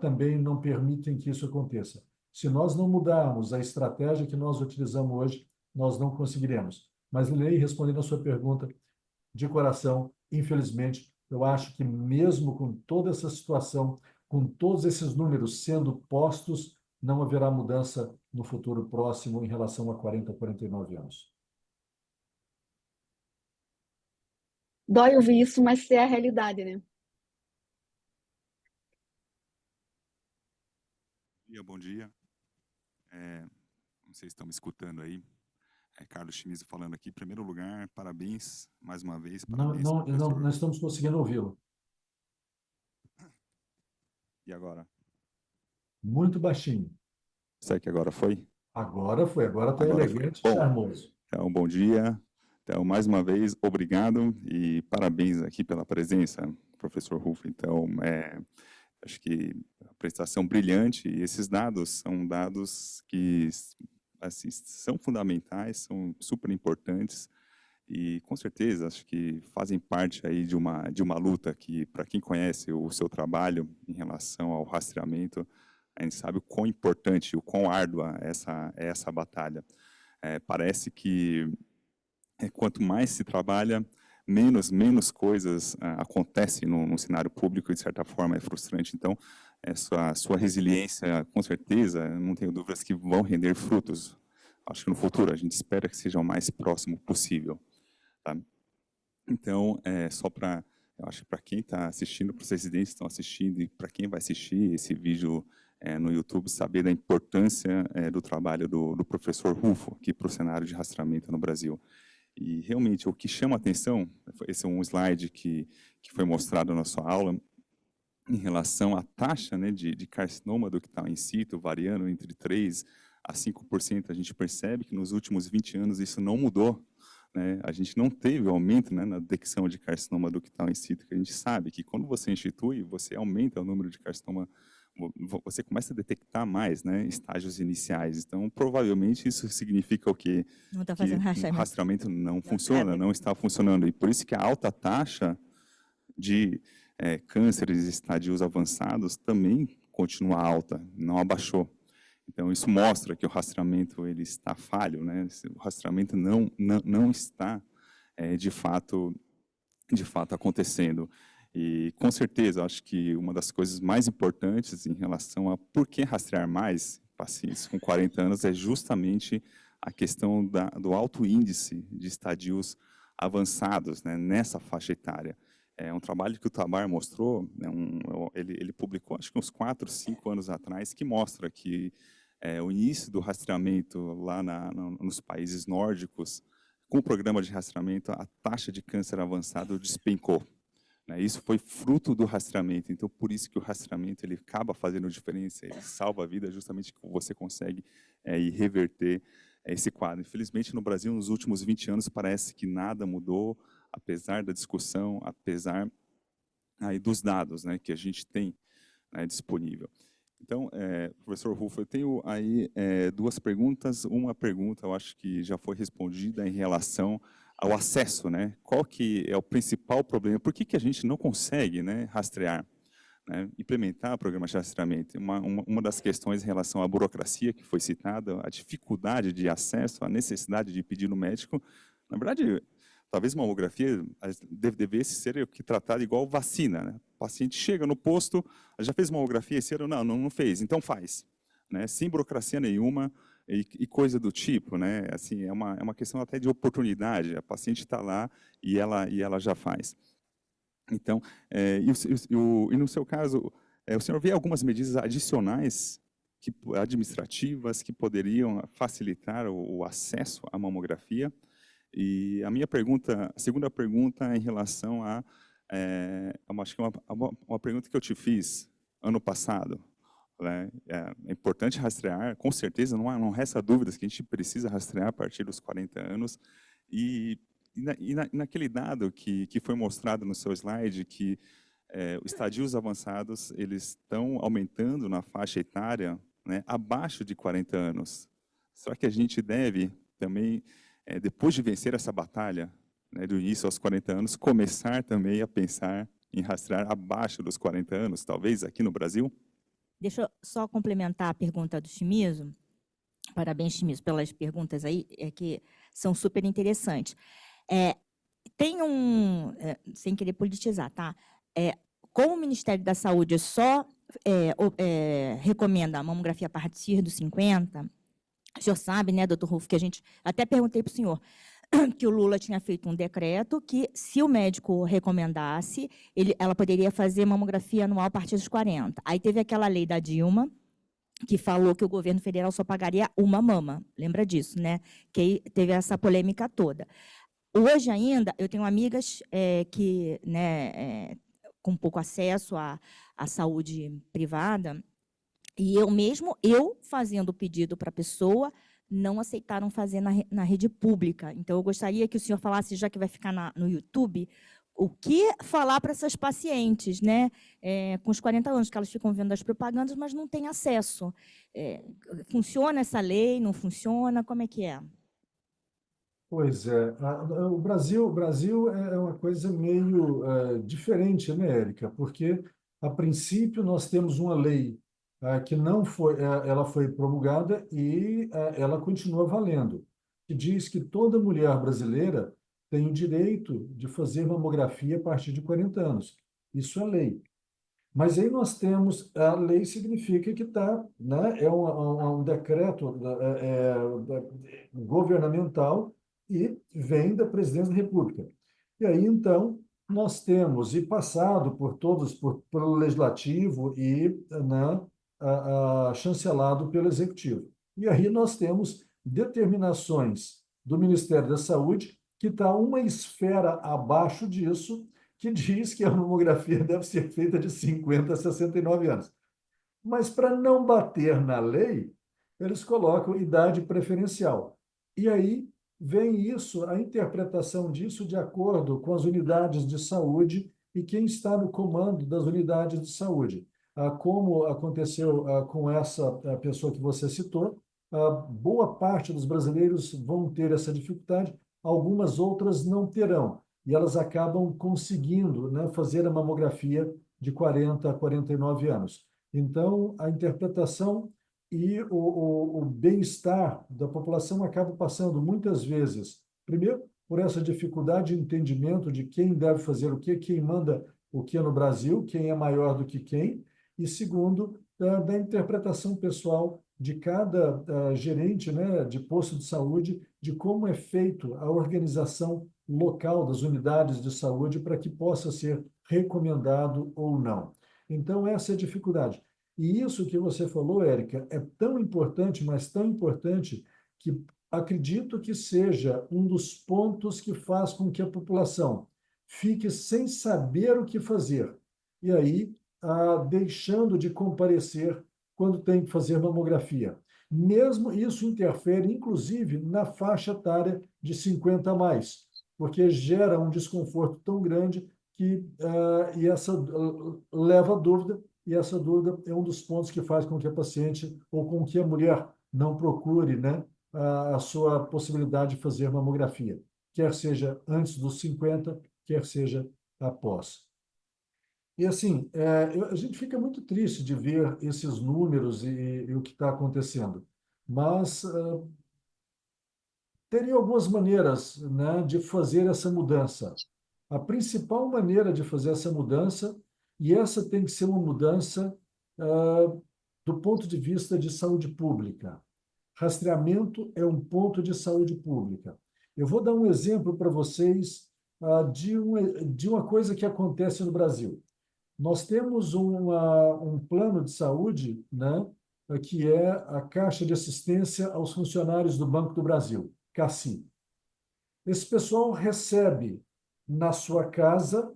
também não permitem que isso aconteça. Se nós não mudarmos a estratégia que nós utilizamos hoje, nós não conseguiremos. Mas, Lilei, respondendo a sua pergunta, de coração, infelizmente, eu acho que mesmo com toda essa situação, com todos esses números sendo postos, não haverá mudança no futuro próximo em relação a 40 a 49 anos. Dói ouvir isso, mas é a realidade, né? Bom dia. Não sei se estão me escutando aí. Carlos Chimizo falando aqui. Em primeiro lugar, parabéns mais uma vez. Parabéns, não estamos conseguindo ouvi-lo. E agora? Muito baixinho. Será que agora foi? Agora foi, agora está elegante e charmoso. Então, bom dia. Então, mais uma vez, obrigado e parabéns aqui pela presença, professor Rufo. Então, acho que a apresentação brilhante e esses dados são dados que assim, são fundamentais, são super importantes e, com certeza, acho que fazem parte aí de uma luta que, para quem conhece o seu trabalho em relação ao rastreamento, a gente sabe o quão importante, o quão árdua é essa batalha. Parece que quanto mais se trabalha, menos coisas acontecem no cenário público e, de certa forma, é frustrante. Então, essa sua resiliência, com certeza, não tenho dúvidas que vão render frutos. Acho que no futuro a gente espera que seja o mais próximo possível. Tá? Então, só para, eu acho que para quem está assistindo, para os residentes que estão assistindo e para quem vai assistir esse vídeo no YouTube, saber da importância do trabalho do professor Rufo aqui para o cenário de rastreamento no Brasil. E realmente o que chama a atenção, esse é um slide que foi mostrado na sua aula, em relação à taxa, né, de carcinoma ductal in situ, variando entre 3% a 5%, a gente percebe que nos últimos 20 anos isso não mudou. Né? A gente não teve aumento, né, na detecção de carcinoma ductal in situ, que a gente sabe que quando você institui, você aumenta o número de carcinoma, você começa a detectar mais, né, estágios iniciais. Então, provavelmente, isso significa o quê? Não está fazendo rastreamento. O rastreamento não funciona, não está funcionando. E por isso que a alta taxa de cânceres estadios avançados também continua alta, não abaixou. Então, isso mostra que o rastreamento ele está falho, né? O rastreamento não está, de fato acontecendo. E, com certeza, acho que uma das coisas mais importantes em relação a por que rastrear mais pacientes com 40 anos é justamente a questão do alto índice de estadios avançados, né, nessa faixa etária. É um trabalho que o Tabar mostrou, né, ele publicou, acho que uns 4, 5 anos atrás, que mostra que o início do rastreamento lá nos países nórdicos, com o programa de rastreamento, a taxa de câncer avançado despencou. Né? Isso foi fruto do rastreamento. Então, por isso que o rastreamento ele acaba fazendo diferença, ele salva a vida, justamente que você consegue ir reverter esse quadro. Infelizmente, no Brasil, nos últimos 20 anos, parece que nada mudou, apesar da discussão, apesar aí dos dados, né, que a gente tem, né, disponível. Então, professor Rufo, eu tenho aí 2 perguntas. Uma pergunta, eu acho que já foi respondida em relação ao acesso, né? Qual que é o principal problema? Por que a gente não consegue, né, rastrear, né, implementar o programa de rastreamento? Uma das questões em relação à burocracia que foi citada, a dificuldade de acesso, a necessidade de pedir no médico. Na verdade, talvez mamografia devesse ser tratada igual vacina, né? O paciente chega no posto, já fez mamografia esse ano? Não fez, então faz. Né? Sem burocracia nenhuma e coisa do tipo. Né? Assim, é uma questão até de oportunidade, a paciente está lá e ela já faz. Então, e no seu caso, o senhor vê algumas medidas adicionais administrativas que poderiam facilitar o acesso à mamografia? E a minha pergunta, a segunda pergunta é em relação acho que uma pergunta que eu te fiz ano passado. Né? É importante rastrear, com certeza, não resta dúvidas que a gente precisa rastrear a partir dos 40 anos. E naquele dado que foi mostrado no seu slide, que os estadios avançados eles estão aumentando na faixa etária, né, abaixo de 40 anos. Será que a gente deve também, depois de vencer essa batalha, né, do início aos 40 anos, começar também a pensar em rastrear abaixo dos 40 anos, talvez aqui no Brasil? Deixa eu só complementar a pergunta do Chimizo. Parabéns, Chimizo, pelas perguntas aí, que são super interessantes. Tem sem querer politizar, tá? Como o Ministério da Saúde só recomenda a mamografia a partir dos 50, o senhor sabe, né, doutor Rufo, que a gente até perguntei para o senhor que o Lula tinha feito um decreto que, se o médico recomendasse, ela poderia fazer mamografia anual a partir dos 40. Aí teve aquela lei da Dilma, que falou que o governo federal só pagaria uma mama. Lembra disso, né? Que teve essa polêmica toda. Hoje ainda, eu tenho amigas que, né, com pouco acesso à saúde privada, e eu fazendo o pedido para a pessoa, não aceitaram fazer na rede pública. Então, eu gostaria que o senhor falasse, já que vai ficar no YouTube, o que falar para essas pacientes, né, com os 40 anos, que elas ficam vendo as propagandas, mas não têm acesso. Funciona essa lei? Não funciona? Como é que é? Pois é, o Brasil é uma coisa meio diferente, né, Érica? Porque, a princípio, nós temos uma lei que não foi, ela foi promulgada e ela continua valendo, que diz que toda mulher brasileira tem o direito de fazer mamografia a partir de 40 anos. Isso é lei. Mas aí nós temos, a lei significa que está, né, um decreto governamental e vem da presidência da República. E aí, então, nós temos, e passado por todos, pelo Legislativo e, né, chancelado pelo Executivo. E aí nós temos determinações do Ministério da Saúde que está uma esfera abaixo disso, que diz que a mamografia deve ser feita de 50 a 69 anos. Mas, para não bater na lei, eles colocam idade preferencial. E aí vem isso, a interpretação disso de acordo com as unidades de saúde e quem está no comando das unidades de saúde. Como aconteceu com essa pessoa que você citou, boa parte dos brasileiros vão ter essa dificuldade, algumas outras não terão. E elas acabam conseguindo, né, fazer a mamografia de 40 a 49 anos. Então, a interpretação e o bem-estar da população acaba passando muitas vezes, primeiro, por essa dificuldade de entendimento de quem deve fazer o quê, quem manda o que no Brasil, quem é maior do que quem, e segundo, da interpretação pessoal de cada gerente, né, de posto de saúde, de como é feito a organização local das unidades de saúde para que possa ser recomendado ou não. Então, essa é a dificuldade. E isso que você falou, Érica, é tão importante, mas tão importante, que acredito que seja um dos pontos que faz com que a população fique sem saber o que fazer. E aí, deixando de comparecer quando tem que fazer mamografia. Mesmo isso interfere, inclusive, na faixa etária de 50 a mais, porque gera um desconforto tão grande que e essa leva a dúvida, e essa dúvida é um dos pontos que faz com que a paciente ou com que a mulher não procure, né, a sua possibilidade de fazer mamografia, quer seja antes dos 50, quer seja após. E assim, a gente fica muito triste de ver esses números e o que está acontecendo, mas teria algumas maneiras, né, de fazer essa mudança. A principal maneira de fazer essa mudança, e essa tem que ser uma mudança do ponto de vista de saúde pública. Rastreamento é um ponto de saúde pública. Eu vou dar um exemplo para vocês de uma coisa que acontece no Brasil. Nós temos um plano de saúde, né, que é a Caixa de Assistência aos Funcionários do Banco do Brasil, CACI. Esse pessoal recebe na sua casa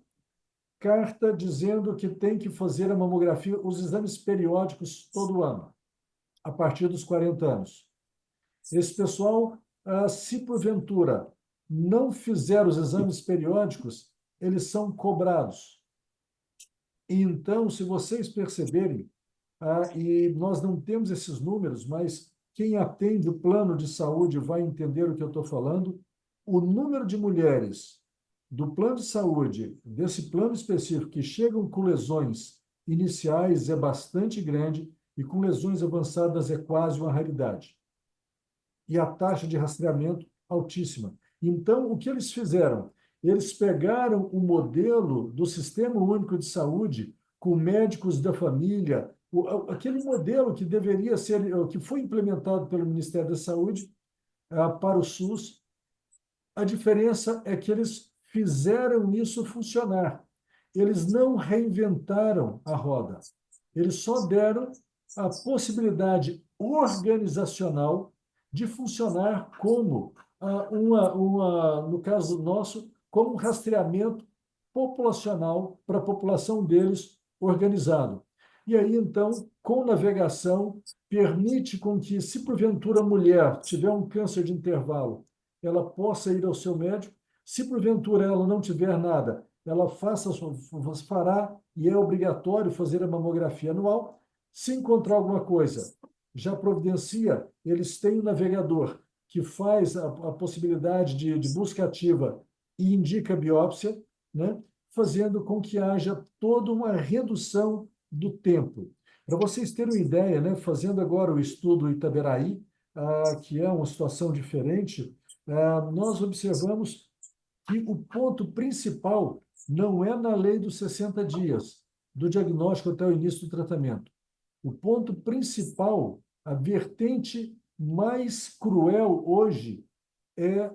carta dizendo que tem que fazer a mamografia, os exames periódicos todo ano, a partir dos 40 anos. Esse pessoal, se porventura não fizer os exames periódicos, eles são cobrados. Então, se vocês perceberem, e nós não temos esses números, mas quem atende o plano de saúde vai entender o que eu estou falando, o número de mulheres do plano de saúde, desse plano específico, que chegam com lesões iniciais é bastante grande e com lesões avançadas é quase uma raridade. E a taxa de rastreamento altíssima. Então, o que eles fizeram? Eles pegaram o modelo do Sistema Único de Saúde, com médicos da família, aquele modelo que deveria ser, que foi implementado pelo Ministério da Saúde para o SUS. A diferença é que eles fizeram isso funcionar. Eles não reinventaram a roda. Eles só deram a possibilidade organizacional de funcionar como no caso nosso, como um rastreamento populacional para a população deles organizado. E aí, então, com navegação, permite com que, se porventura a mulher tiver um câncer de intervalo, ela possa ir ao seu médico. Se porventura ela não tiver nada, ela fará, e é obrigatório fazer a mamografia anual. Se encontrar alguma coisa, já providencia, eles têm um navegador que faz a possibilidade de busca ativa e indica a biópsia, né, fazendo com que haja toda uma redução do tempo. Para vocês terem uma ideia, né, fazendo agora o estudo Itaberaí, que é uma situação diferente, nós observamos que o ponto principal não é na lei dos 60 dias, do diagnóstico até o início do tratamento. O ponto principal, a vertente mais cruel hoje é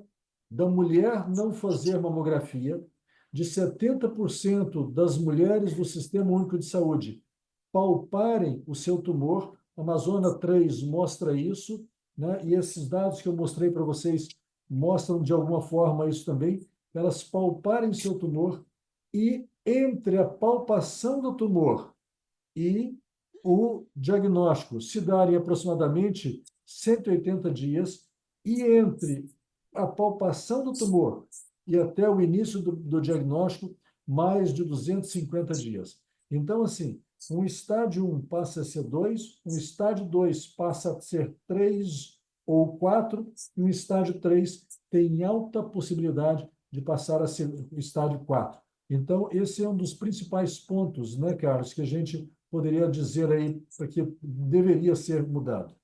da mulher não fazer mamografia, de 70% das mulheres do Sistema Único de Saúde palparem o seu tumor. A Amazônia 3 mostra isso, né? E esses dados que eu mostrei para vocês mostram de alguma forma isso também. Elas palparem seu tumor e entre a palpação do tumor e o diagnóstico se darem aproximadamente 180 dias, e entre a palpação do tumor e até o início do diagnóstico, mais de 250 dias. Então, assim, um estádio 1 passa a ser 2, um estádio 2 passa a ser 3 ou 4, e um estádio 3 tem alta possibilidade de passar a ser o estádio 4. Então, esse é um dos principais pontos, né, Carlos, que a gente poderia dizer aí que deveria ser mudado.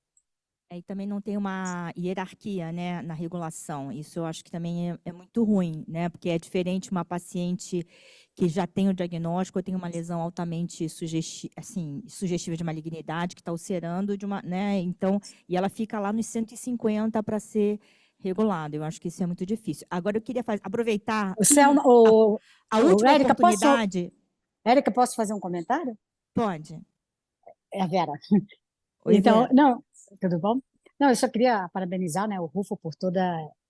E também não tem uma hierarquia, né, na regulação. Isso eu acho que também é muito ruim, né? Porque é diferente uma paciente que já tem o diagnóstico ou tem uma lesão altamente sugestiva de malignidade, que está ulcerando de uma, né? Então, e ela fica lá nos 150 para ser regulada. Eu acho que isso é muito difícil. Agora eu queria aproveitar a última Érica, oportunidade. Érica, posso fazer um comentário? Pode. É a Vera. Oi, Então, Vera. não, tudo bom? Não, eu só queria parabenizar, né, o Rufo por toda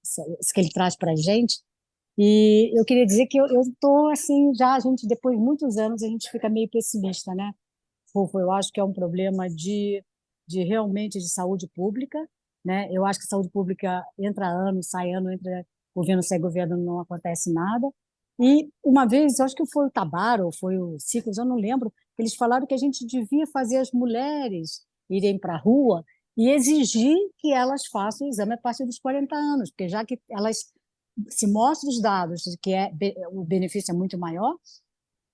isso que ele traz para a gente. E eu queria dizer que eu estou assim, já a gente, depois de muitos anos, a gente fica meio pessimista, né? Rufo, eu acho que é um problema de realmente de saúde pública, né? Eu acho que saúde pública entra ano, sai ano, entra governo, sai governo, não acontece nada. E uma vez, eu acho que foi o Tabaro, foi o Ciclos, eu não lembro, eles falaram que a gente devia fazer as mulheres irem para a rua e exigir que elas façam o exame a partir dos 40 anos, porque já que elas se mostram os dados de que o benefício é muito maior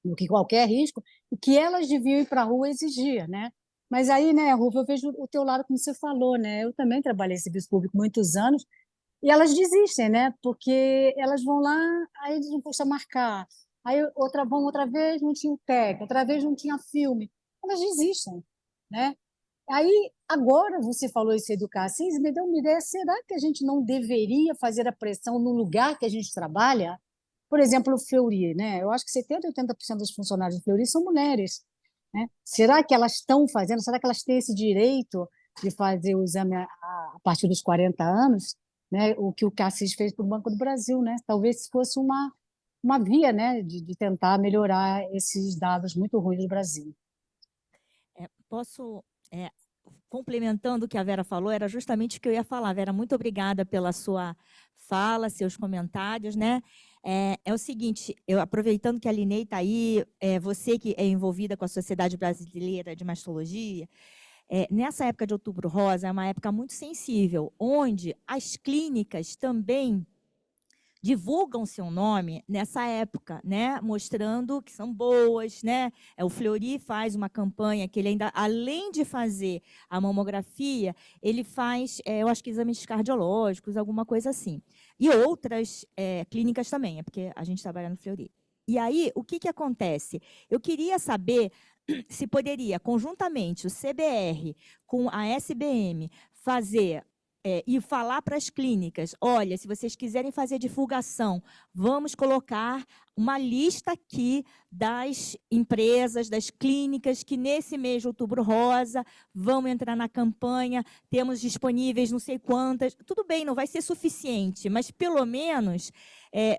do que qualquer risco, e que elas deviam ir para a rua exigir, né? Mas aí, né, Rufo, eu vejo o teu lado, como você falou, né? Eu também trabalhei em serviço público muitos anos, e elas desistem, né? Porque elas vão lá, aí eles não custa marcar. Aí vão outra vez, não tinha o TEC, outra vez não tinha filme. Elas desistem, né? Aí, agora você falou isso, educar assim, me deu uma ideia, será que a gente não deveria fazer a pressão no lugar que a gente trabalha? Por exemplo, o Fleury, né? Eu acho que 70, 80% dos funcionários do Fleury são mulheres, né? Será que elas estão fazendo? Será que elas têm esse direito de fazer o exame a partir dos 40 anos, né? O que o Cassis fez para o Banco do Brasil, né? Talvez fosse uma via, né, de tentar melhorar esses dados muito ruins do Brasil. Posso, complementando o que a Vera falou, era justamente o que eu ia falar. Vera, muito obrigada pela sua fala, seus comentários, né? É o seguinte, aproveitando que a Linei está aí, você que é envolvida com a Sociedade Brasileira de Mastologia, nessa época de Outubro Rosa, é uma época muito sensível, onde as clínicas também divulgam seu nome nessa época, né? Mostrando que são boas, né? O Fleury faz uma campanha que ele ainda, além de fazer a mamografia, ele faz, eu acho que exames cardiológicos, alguma coisa assim. E outras clínicas também, porque a gente trabalha no Fleury. E aí, o que acontece? Eu queria saber se poderia, conjuntamente, o CBR com a SBM, fazer e falar para as clínicas, olha, se vocês quiserem fazer divulgação, vamos colocar uma lista aqui das empresas, das clínicas que nesse mês de Outubro Rosa vão entrar na campanha, temos disponíveis não sei quantas, tudo bem, não vai ser suficiente, mas pelo menos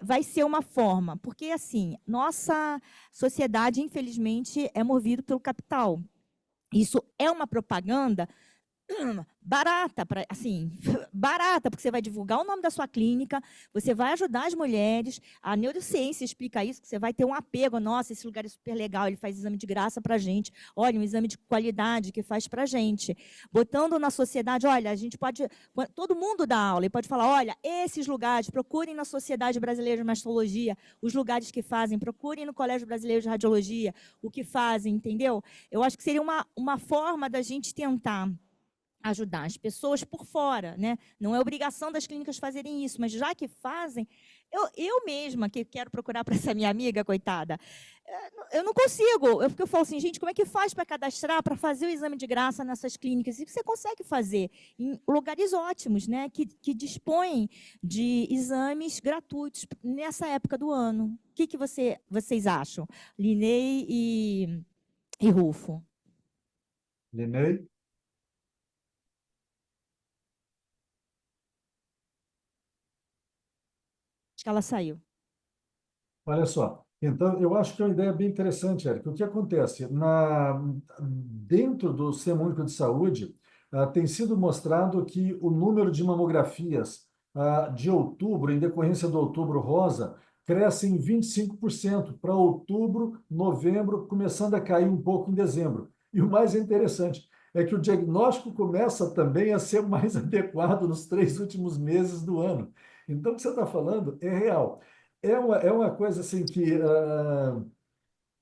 vai ser uma forma, porque assim, nossa sociedade, infelizmente, é movida pelo capital. Isso é uma propaganda barata, assim, barata, porque você vai divulgar o nome da sua clínica, você vai ajudar as mulheres, a neurociência explica isso, que você vai ter um apego, nossa, esse lugar é super legal, ele faz exame de graça para a gente, olha, um exame de qualidade que faz para a gente, botando na sociedade, olha, a gente pode, todo mundo dá aula e pode falar, olha, esses lugares, procurem na Sociedade Brasileira de Mastologia, os lugares que fazem, procurem no Colégio Brasileiro de Radiologia, o que fazem, entendeu? Eu acho que seria uma forma da gente tentar ajudar as pessoas por fora, né? Não é obrigação das clínicas fazerem isso, mas já que fazem, eu mesma, que quero procurar para essa minha amiga, coitada, eu não consigo, porque eu falo assim, gente, como é que faz para cadastrar, para fazer o exame de graça nessas clínicas? E você consegue fazer em lugares ótimos, né? Que dispõem de exames gratuitos nessa época do ano. O que vocês acham? Linei e Rufo. Linei? Acho que ela saiu. Olha só, então eu acho que é uma ideia bem interessante, Érica. O que acontece? Dentro do Sistema Único de Saúde, tem sido mostrado que o número de mamografias de outubro, em decorrência do Outubro Rosa, cresce em 25% para outubro, novembro, começando a cair um pouco em dezembro. E o mais interessante é que o diagnóstico começa também a ser mais adequado nos 3 últimos meses do ano. Então, o que você está falando é real. É uma coisa assim que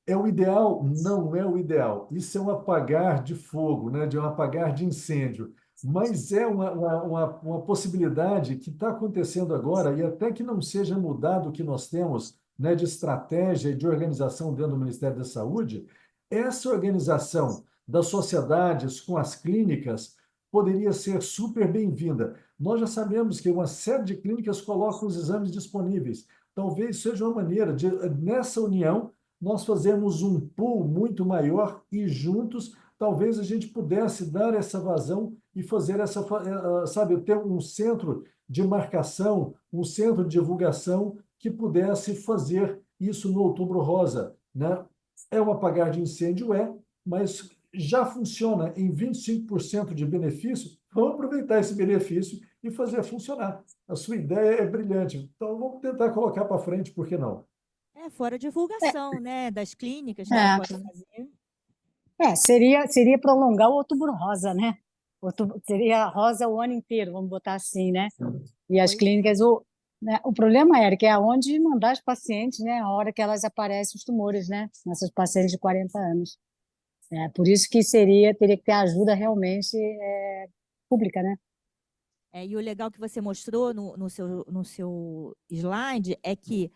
é o ideal? Não é o ideal. Isso é um apagar de fogo, né? De um apagar de incêndio. mas é uma possibilidade que está acontecendo agora, e até que não seja mudado o que nós temos, né, de estratégia e de organização dentro do Ministério da Saúde, essa organização das sociedades com as clínicas poderia ser super bem-vinda. Nós já sabemos que uma série de clínicas colocam os exames disponíveis. Talvez seja uma maneira de, nessa união, nós fazermos um pool muito maior e juntos talvez a gente pudesse dar essa vazão e fazer essa, sabe, ter um centro de marcação, um centro de divulgação que pudesse fazer isso no Outubro Rosa, né? É um apagar de incêndio, mas já funciona em 25% de benefício. Vamos aproveitar esse benefício e fazer funcionar. A sua ideia é brilhante, então vamos tentar colocar para frente, por que não? Fora a divulgação, né, das clínicas que ela É, pode fazer. seria prolongar o Outubro Rosa, né? Seria rosa o ano inteiro, vamos botar assim, né? E as Pois é. clínicas, o problema, Eric, é aonde mandar as pacientes, né? A hora que elas aparecem os tumores, né? Nessas pacientes de 40 anos. Por isso que teria que ter ajuda realmente pública, né? E o legal que você mostrou no seu slide é que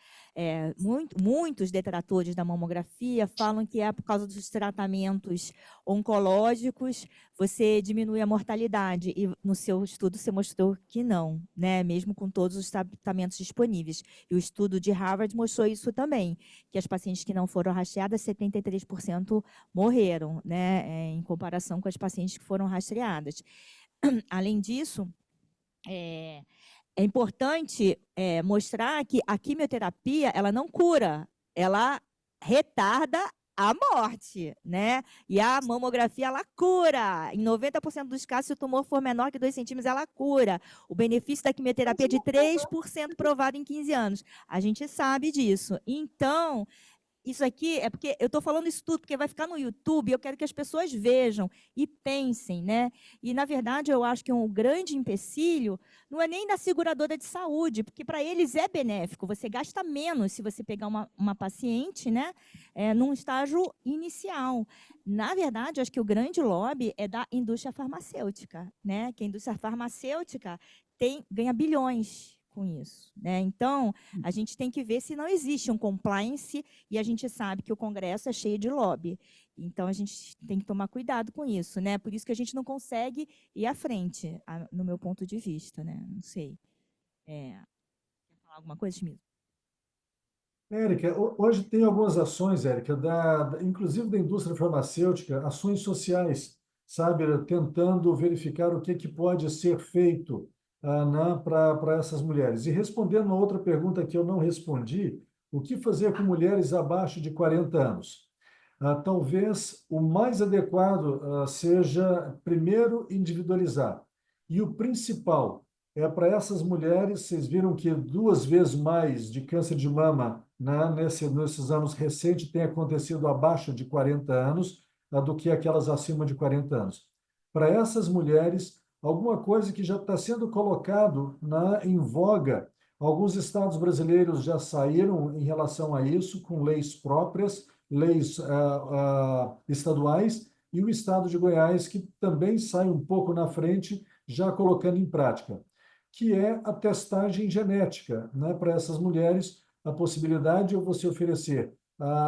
muitos detratores da mamografia falam que é por causa dos tratamentos oncológicos você diminui a mortalidade. E no seu estudo você mostrou que não, né? Mesmo com todos os tratamentos disponíveis. E o estudo de Harvard mostrou isso também, que as pacientes que não foram rastreadas, 73% morreram, né? Em comparação com as pacientes que foram rastreadas. Além disso, é importante mostrar que a quimioterapia ela não cura, ela retarda a morte, né? E a mamografia, ela cura. Em 90% dos casos, se o tumor for menor que 2 centímetros, ela cura. O benefício da quimioterapia é de 3% provado em 15 anos. A gente sabe disso. Então, isso aqui é porque eu estou falando isso tudo porque vai ficar no YouTube, eu quero que as pessoas vejam e pensem, né? E, na verdade, eu acho que um grande empecilho não é nem da seguradora de saúde, porque para eles é benéfico, você gasta menos se você pegar uma paciente, né, num estágio inicial. Na verdade, acho que o grande lobby é da indústria farmacêutica, né? Que a indústria farmacêutica ganha bilhões com isso, né? Então, a gente tem que ver se não existe um compliance e a gente sabe que o Congresso é cheio de lobby. Então, a gente tem que tomar cuidado com isso, né? Por isso que a gente não consegue ir à frente, no meu ponto de vista, né? Não sei. Quer falar alguma coisa, Schmidt? Érica, hoje tem algumas ações, Érica, inclusive da indústria farmacêutica, ações sociais, sabe, tentando verificar o que pode ser feito para essas mulheres. E respondendo a outra pergunta que eu não respondi, o que fazer com mulheres abaixo de 40 anos? Talvez o mais adequado seja, primeiro, individualizar. E o principal é para essas mulheres, vocês viram que 2 vezes mais de câncer de mama, né, nesses anos recentes tem acontecido abaixo de 40 anos do que aquelas acima de 40 anos. Para essas mulheres, alguma coisa que já está sendo colocado em voga, alguns estados brasileiros já saíram em relação a isso, com leis próprias, leis estaduais, e o estado de Goiás, que também sai um pouco na frente, já colocando em prática, que é a testagem genética, né, para essas mulheres, a possibilidade de você oferecer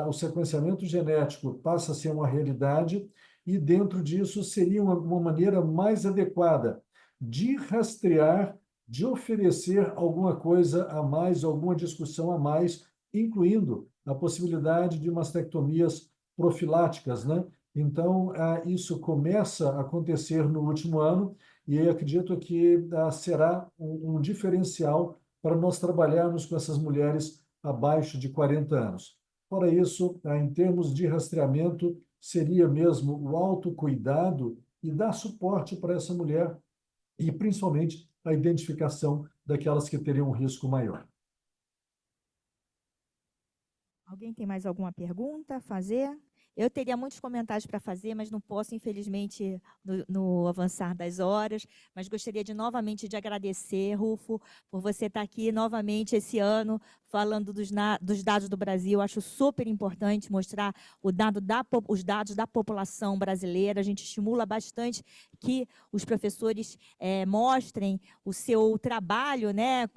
o sequenciamento genético passa a ser uma realidade, e dentro disso seria uma maneira mais adequada de rastrear, de oferecer alguma coisa a mais, alguma discussão a mais, incluindo a possibilidade de mastectomias profiláticas, né? Então, isso começa a acontecer no último ano, e eu acredito que será um diferencial para nós trabalharmos com essas mulheres abaixo de 40 anos. Fora isso, em termos de rastreamento, seria mesmo o autocuidado e dar suporte para essa mulher e, principalmente, a identificação daquelas que teriam um risco maior. Alguém tem mais alguma pergunta a fazer? Eu teria muitos comentários para fazer, mas não posso, infelizmente, no avançar das horas. Mas gostaria de novamente de agradecer, Rufo, por você estar aqui novamente esse ano falando dos dados do Brasil. Acho super importante mostrar os dados da população brasileira. A gente estimula bastante que os professores mostrem o seu trabalho, né,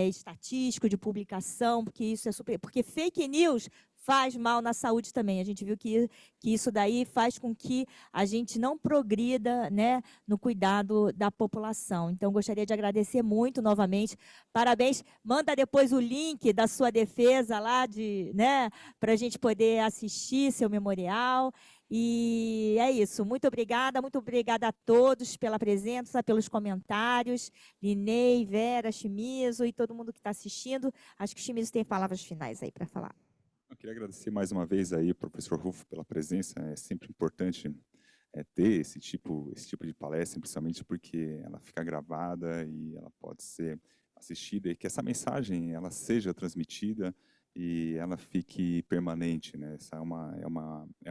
estatístico de publicação, porque isso é super. Porque fake news faz mal na saúde também. A gente viu que isso daí faz com que a gente não progrida, né, no cuidado da população. Então, gostaria de agradecer muito novamente. Parabéns. Manda depois o link da sua defesa lá, né, para a gente poder assistir seu memorial. E é isso. Muito obrigada a todos pela presença, pelos comentários. Linei, Vera, Chimizo e todo mundo que está assistindo. Acho que o Chimizo tem palavras finais aí para falar. Eu queria agradecer mais uma vez aí, professor Rufo, pela presença. É sempre importante ter esse tipo de palestra, principalmente porque ela fica gravada e ela pode ser assistida e que essa mensagem ela seja transmitida e ela fique permanente, né? Essa é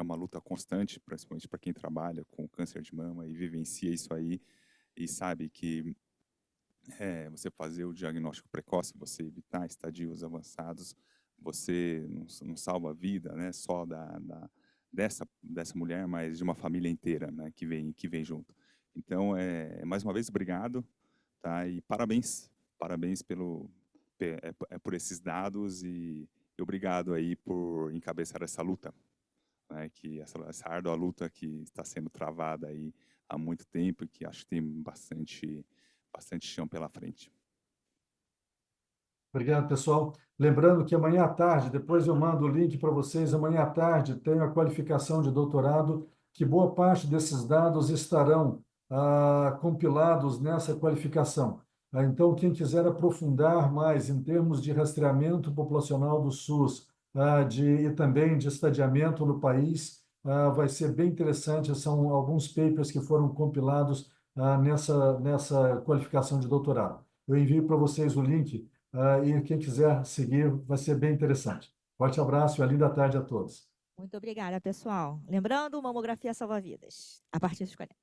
uma luta constante, principalmente para quem trabalha com câncer de mama e vivencia isso aí e sabe que você fazer o diagnóstico precoce, você evitar estadios avançados, você não salva a vida, né, só dessa mulher, mas de uma família inteira, né, que vem junto. Então, mais uma vez, obrigado, tá? E parabéns por esses dados e obrigado aí por encabeçar essa luta, né, que essa árdua luta que está sendo travada aí há muito tempo e que acho que tem bastante chão pela frente. Obrigado, pessoal. Lembrando que amanhã à tarde, depois eu mando o link para vocês, amanhã à tarde tem a qualificação de doutorado, que boa parte desses dados estarão compilados nessa qualificação. Então, quem quiser aprofundar mais em termos de rastreamento populacional do SUS e também de estadiamento no país, vai ser bem interessante. São alguns papers que foram compilados nessa qualificação de doutorado. Eu envio para vocês o link. E quem quiser seguir, vai ser bem interessante. Forte abraço e uma linda tarde a todos. Muito obrigada, pessoal. Lembrando, mamografia salva vidas, a partir dos 40.